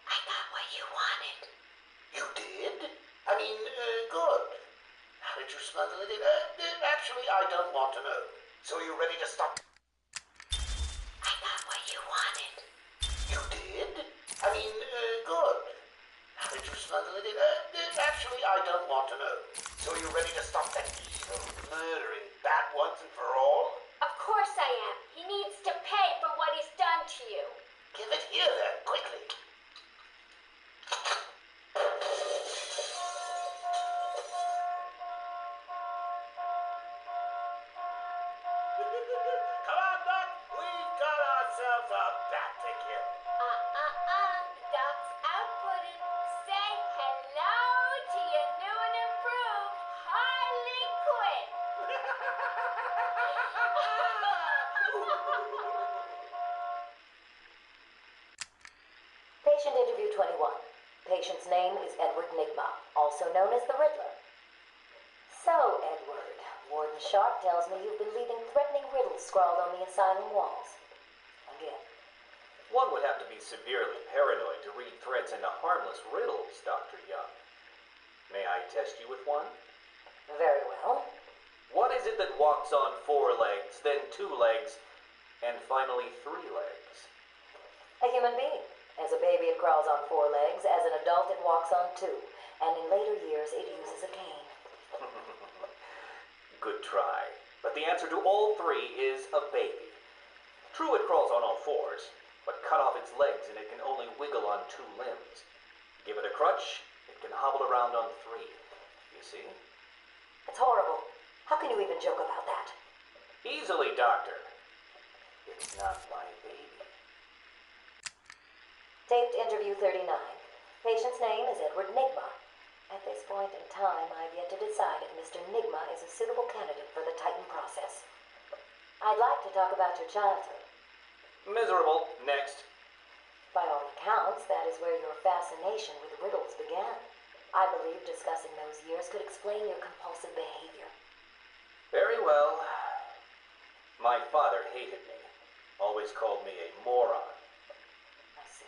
I got what you wanted. You did? I mean, good. How did you smuggle it in? Actually, I don't want to know. So are you ready to stop? I got what you wanted. You did? I mean, good. How did you smuggle it in? Actually, I don't want to know. So are you ready to stop that evil, murdering bat once and for all? Of course I am. He needs to pay for what he's done to you. Give it here then, quickly. Come on, Doc. We've got ourselves a bat to kill. The doc's outputting. Say hello to your new and improved Harley Quinn. Patient interview 21. Patient's name is Edward Nigma, also known as the Riddler. So, Edward, Warden Sharp tells me you've been leaving threatening riddles scrawled on the asylum walls. Again. One would have to be severely paranoid to read threats into harmless riddles, Dr. Young. May I test you with one? Very well. What is it that walks on 4 legs, then 2 legs, and finally 3 legs? A human being. As a baby, it crawls on 4 legs. As an adult, it walks on 2. And in later years, it uses a cane. Good try. But the answer to all 3 is a baby. True, it crawls on all 4s, but cut off its legs and it can only wiggle on 2 limbs. Give it a crutch, it can hobble around on 3. You see? It's horrible. How can you even joke about that? Easily, Doctor. It's not my baby. Taped interview 39. Patient's name is Edward Nigma. At this point in time, I've yet to decide if Mr. Nigma is a suitable candidate for the Titan process. I'd like to talk about your childhood. Miserable. Next. By all accounts, that is where your fascination with riddles began. I believe discussing those years could explain your compulsive behavior. Very well. My father hated me. Always called me a moron. I see.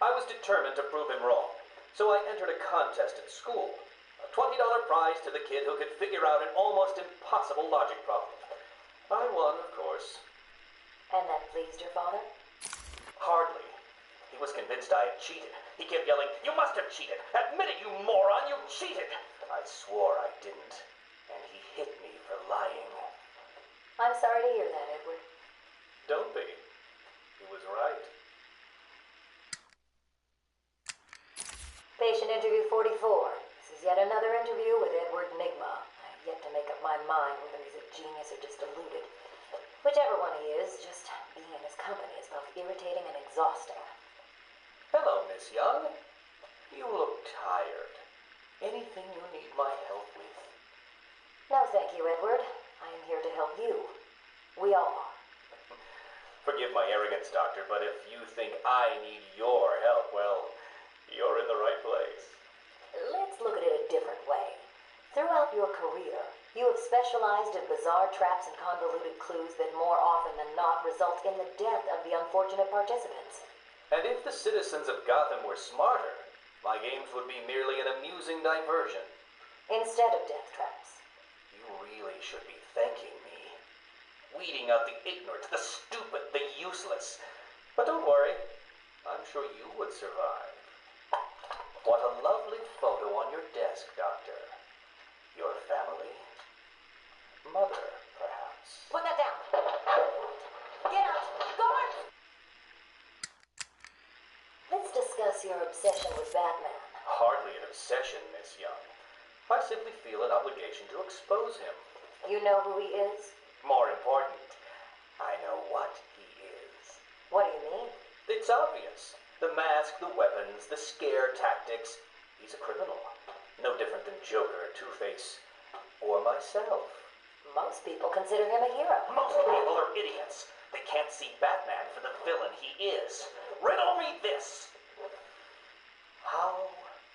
I was determined to prove him wrong, so I entered a contest at school. A $20 prize to the kid who could figure out an almost impossible logic problem. I won, of course. And that pleased your father? Hardly. He was convinced I had cheated. He kept yelling, "You must have cheated! Admit it, you moron! You cheated!" I swore I didn't, and he hit me for lying. I'm sorry to hear that, Edward. Don't be. He was right. Patient interview 44. This is yet another interview with Edward Nigma. I have yet to make up my mind whether he's a genius or just deluded. Whichever one he is, just being in his company is both irritating and exhausting. Hello, Miss Young. You look tired. Anything you need my help with? No, thank you, Edward. I am here to help you. We all are. Forgive my arrogance, Doctor, but if you think I need your help, well, you're in the right place. Let's look at it a different way. Throughout your career, you have specialized in bizarre traps and convoluted clues that more often than not result in the death of the unfortunate participants. And if the citizens of Gotham were smarter, my games would be merely an amusing diversion. Instead of death traps. You really should be thanking me. Weeding out the ignorant, the stupid, the useless. But don't worry, I'm sure you would survive. What a lovely photo on your desk, Doctor. Your family? Mother, perhaps. Put that down. Get up. Guard! Let's discuss your obsession with Batman. Hardly an obsession, Miss Young. I simply feel an obligation to expose him. You know who he is? More important, I know what he is. What do you mean? It's obvious. The mask, the weapons, the scare tactics. He's a criminal. No different than Joker, Two-Face, or myself. Most people consider him a hero. Most people are idiots. They can't see Batman for the villain he is. Riddle me this. How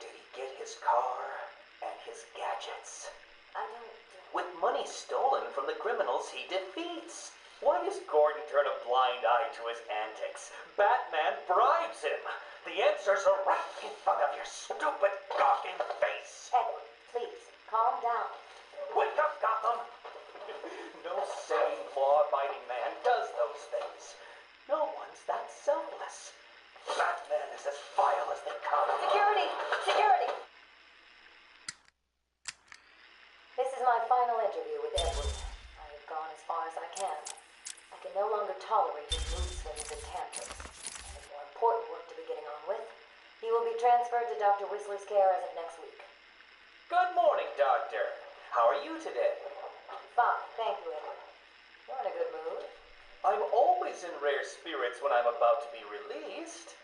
did he get his car and his gadgets? I don't... With money stolen from the criminals he defeats. Why does Gordon turn a blind eye to his antics? Batman bribes him. The answers are right in front of your stupid, gawking face. Edward, please, calm down. Wake up, Gotham! No sane, law-abiding man does those things. No one's that selfless. Batman is as vile as they come. Security! Security! This is my final interview with Edward. I have gone as far as I can. I can no longer tolerate his mood swings and tantrums. I have more important work to be getting on with. He will be transferred to Dr. Whistler's care as of next week. Good morning, Doctor. How are you today? Fine, thank you, Edward. You're in a good mood. I'm always in rare spirits when I'm about to be released.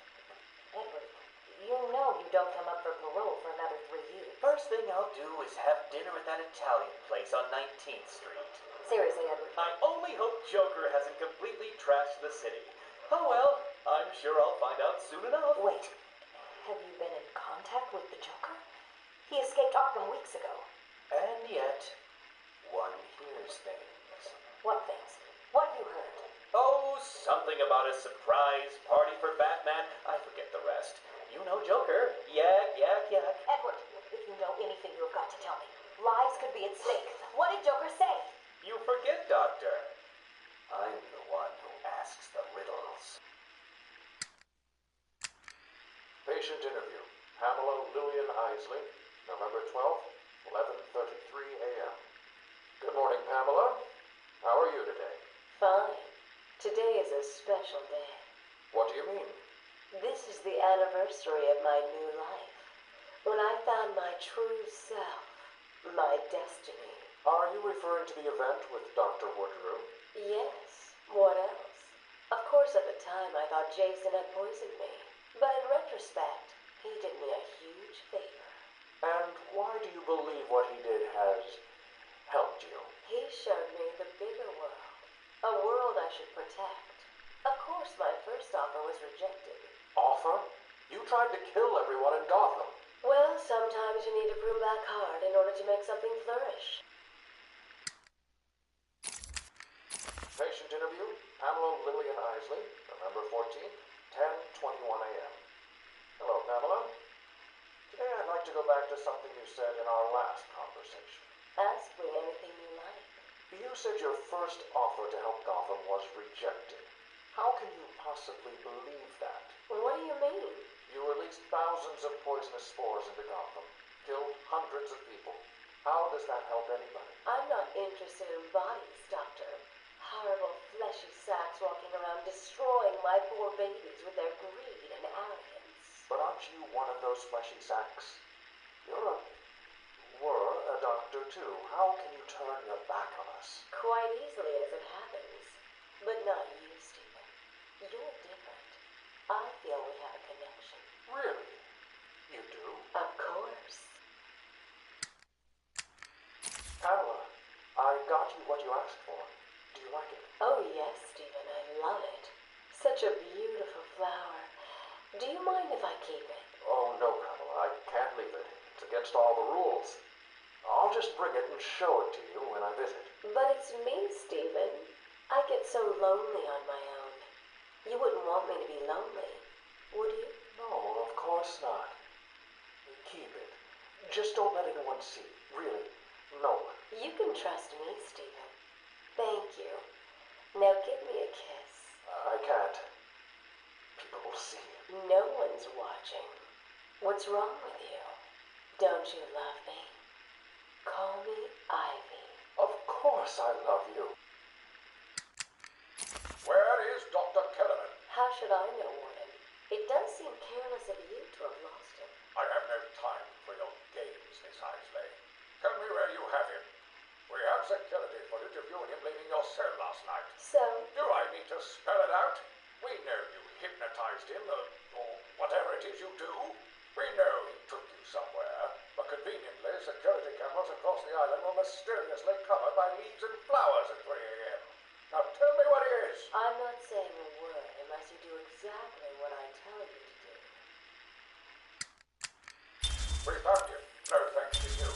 Edward, you know you don't come up for parole for another 3 years. First thing I'll do is have dinner at that Italian place on 19th Street. Seriously, Edward. I only hope Joker hasn't completely trashed the city. Oh well, I'm sure I'll find out soon enough. Wait, have you been in contact with the Joker? He escaped Arkham weeks ago. And yet, one hears things. What things? What you heard? Oh, something about a surprise party for Batman. I forget the rest. You know Joker. Yak, yak, yak. Edward, if you know anything, you've got to tell me. Lives could be at stake. What did Joker say? You forget, Doctor. I'm the one who asks the riddles. Patient interview. Pamela Lillian Isley, November 12th, 11:33 a.m. Good morning, Pamela. How are you today? Fine. Today is a special day. What do you mean? This is the anniversary of my new life. When I found my true self, my destiny. Are you referring to the event with Dr. Woodrow? Yes. What else? Of course, at the time, I thought Jason had poisoned me. But in retrospect, he did me a huge favor. And why do you believe what he did has helped you? He showed me the bigger world. A world I should protect. Of course, my first offer was rejected. Offer? You tried to kill everyone in Gotham. Well, sometimes you need to prove back hard in order to make something flourish. Isley, November 14th, 10:21 a.m. Hello, Pamela. Today I'd like to go back to something you said in our last conversation. Ask me anything you like. You said your first offer to help Gotham was rejected. How can you possibly believe that? Well, what do you mean? You released thousands of poisonous spores into Gotham, killed hundreds of people. How does that help anybody? I'm not interested in bodies, Doctor. Horrible fleshy sacks walking around destroying my poor babies with their greed and arrogance. But aren't you one of those fleshy sacks? Were a doctor too. How can you turn your back on us? Quite easily as it happens. But not you, Stephen. You're different. I feel we have a connection. Really? You do? Of course. Pamela, I got you what you asked for. Do you like it? Oh, yes, Stephen. I love it. Such a beautiful flower. Do you mind if I keep it? Oh, no, Pamela. I can't leave it. It's against all the rules. I'll just bring it and show it to you when I visit. But it's me, Stephen. I get so lonely on my own. You wouldn't want me to be lonely, would you? No, of course not. Keep it. Just don't let anyone see. Really. No one. You can trust me, Stephen. Thank you. Now give me a kiss. I can't. People will see. No one's watching. What's wrong with you? Don't you love me? Call me Ivy. Of course I love you. Where is Dr. Kellerman? How should I know, Warden? It does seem careless of you to have lost him. I have no time for your games, Miss Isley. Tell me where you have him. We have security footage of you and him leaving your cell last night. So? Do I need to spell it out? We know you hypnotized him, or whatever it is you do. We know he took you somewhere, but conveniently, security cameras across the island were mysteriously covered by leaves and flowers at 3 a.m. Now tell me what it is. I'm not saying a word unless you do exactly what I tell you to do. We found him. No thanks to you.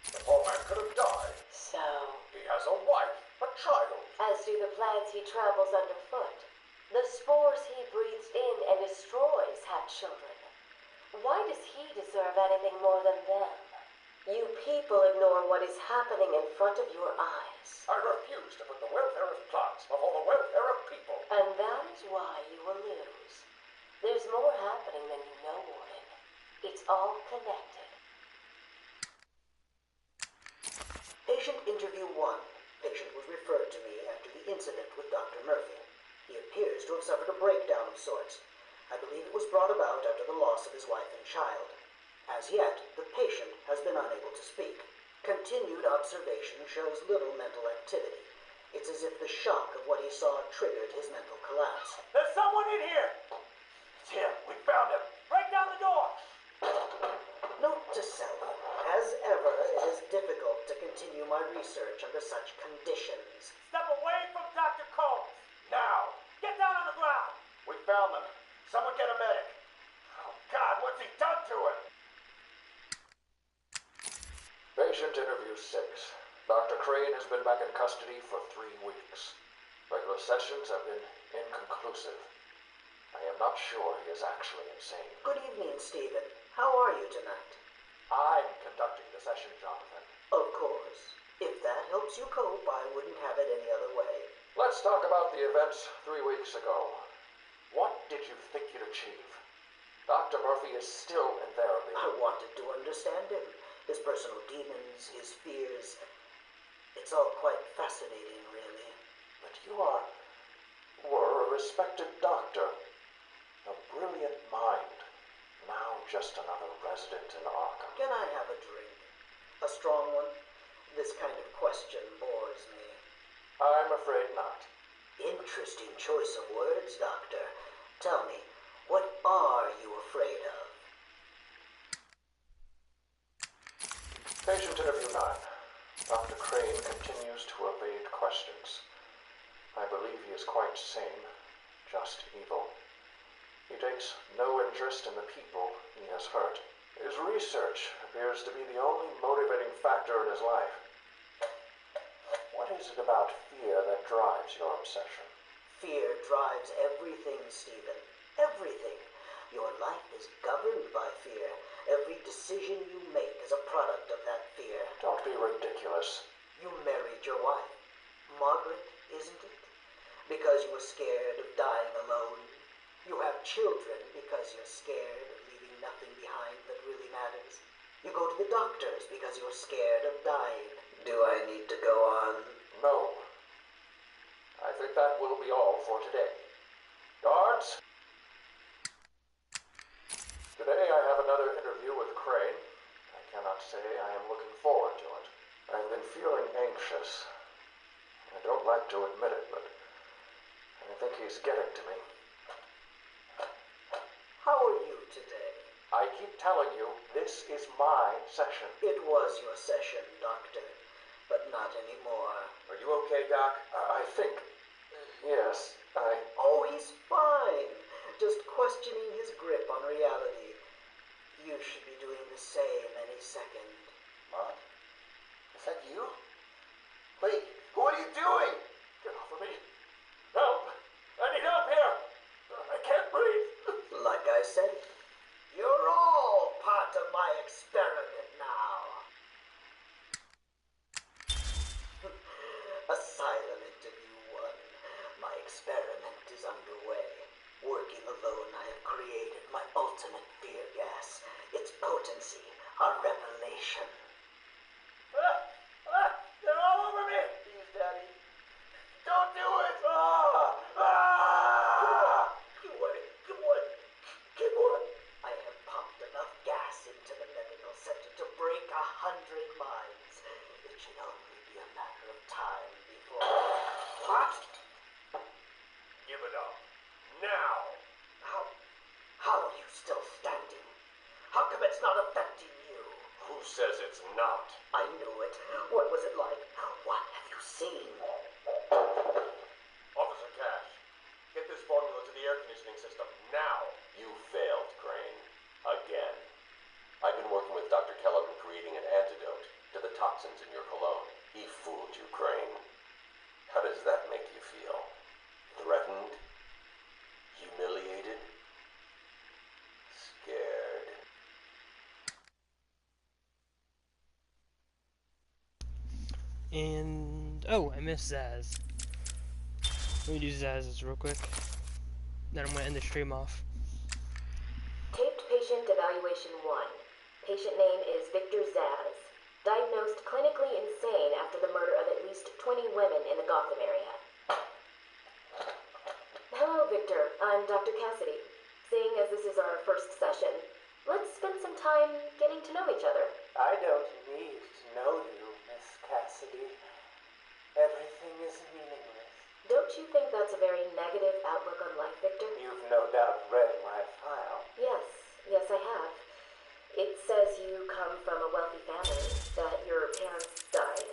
The poor man could have died. So? He has a wife, a child. As do the plants he travels underfoot. The spores he breathes in and destroys have children. Why does he deserve anything more than them? You people ignore what is happening in front of your eyes. I refuse to put the welfare of plants before the welfare of people. And that is why you will lose. There's more happening than you know, Warden. It's all connected. Patient interview 1. Patient was referred to me after the incident with Dr. Murphy. He appears to have suffered a breakdown of sorts. I believe it was brought about after the loss of his wife and child. As yet, the patient has been unable to speak. Continued observation shows little mental activity. It's as if the shock of what he saw triggered his mental collapse. There's someone in here! It's him. We found him. Break down the door! Note to self. As ever, it is difficult to continue my research under such conditions. Step away from Dr. Combs! Now! Get down on the ground! We found them. Someone get a medic. Oh, God, what's he done to him? Patient interview 6. Dr. Crane has been back in custody for 3 weeks. Regular sessions have been inconclusive. I am not sure he is actually insane. Good evening, Stephen. How are you tonight? I'm conducting the session, Jonathan. Of course. If that helps you cope, I wouldn't have it any other way. Let's talk about the events 3 weeks ago. What did you think you'd achieve? Dr. Murphy is still in therapy. I wanted to understand him. His personal demons, his fears. It's all quite fascinating, really. But you were a respected doctor. A brilliant mind. Now just another resident in Arkham. Can I have a drink? A strong one? This kind of question bores me. I'm afraid not. Interesting choice of words, Doctor. Tell me, what are you afraid of? Patient interview 9. Dr. Crane continues to evade questions. I believe he is quite sane, just evil. He takes no interest in the people he has hurt. His research appears to be the only motivating factor in his life. What is it about fear that drives your obsession? Fear drives everything, Stephen. Everything. Your life is governed by fear. Every decision you make is a product of that fear. Don't be ridiculous. You married your wife. Margaret, isn't it? Because you were scared of dying alone. You have children because you're scared of leaving nothing behind that really matters. You go to the doctors because you're scared of dying. Do I need to go on? No. I think that will be all for today. Guards? Today I have another interview with Crane. I cannot say I am looking forward to it. I've been feeling anxious. I don't like to admit it, but I think he's getting to me. How are you today? I keep telling you, this is my session. It was your session, Doctor, but not anymore. Are you okay, Doc? I think... yes, Oh, he's fine. Just questioning his grip on reality. You should be doing the same any second. Mom? Is that you? Wait, what are you doing? Get off of me. Help! I need help here! I can't breathe! Like I said, you're all part of my experiment now. Asylum Interview 1. My experiment is underway. Working alone, I have created my ultimate fear gas. Its potency, a revelation. They're all over me! Please, Daddy. Don't do it! Come on. I have pumped enough gas into the medical center to break 100 minds. It should only be a matter of time before... What? Give it up. Now! How are you still standing? How come it's not affecting you? Who says it's not? I knew it. What was it like? What have you seen? Officer Cash, get this formula to the air conditioning system now. You failed, Crane. Again. I've been working with Dr. Kellogg in creating an antidote to the toxins in your cologne. He fooled you, Crane. How does that make you feel? Threatened? Humiliated? Scared? And oh, I missed Zaz. Let me do Zaz's real quick. Then I'm gonna end the stream off. Taped patient evaluation 1. Patient name is Victor Zaz. Diagnosed clinically insane after the murder of at least 20 women in the Gotham area. Hello, Victor. I'm Dr. Cassidy. Seeing as this is our first session, let's spend some time getting to know each other. I don't need to know you, Miss Cassidy. Everything is meaningless. Don't you think that's a very negative outlook on life, Victor? You've no doubt read my file. Yes, I have. It says you come from a wealthy family, that your parents died,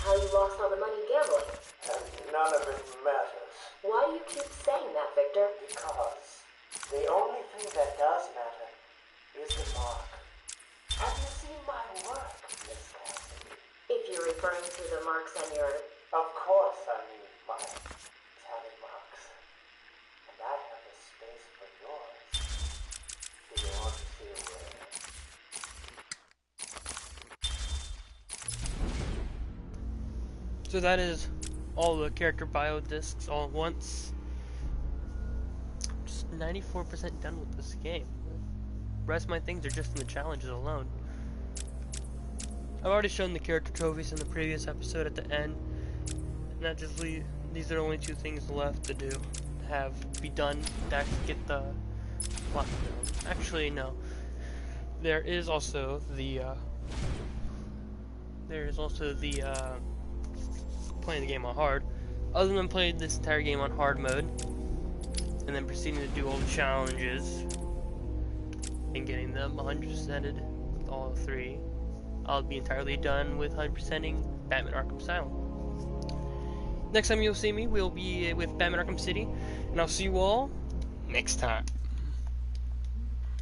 how you lost all the money gambling. And none of it matters. Why do you keep saying that, Victor? Because the only thing that does matter is the mark. Have you seen my work, Miss Cassidy? If you're referring to the marks on your... Of course I mean my tally marks. And I have a space for yours. Do you want to see where? So that is all the character bio discs all at once. Just 94% done with this game. The rest of my things are just in the challenges alone. I've already shown the character trophies in the previous episode at the end. And that just these are the only two things left to do. Be done to actually get the platinum. Actually, no. There is also the playing the game on hard. Other than playing this entire game on hard mode, and then proceeding to do all the challenges and getting them 100%ed with all three, I'll be entirely done with 100%ing Batman Arkham Asylum. Next time you'll see me, we'll be with Batman Arkham City, and I'll see you all next time.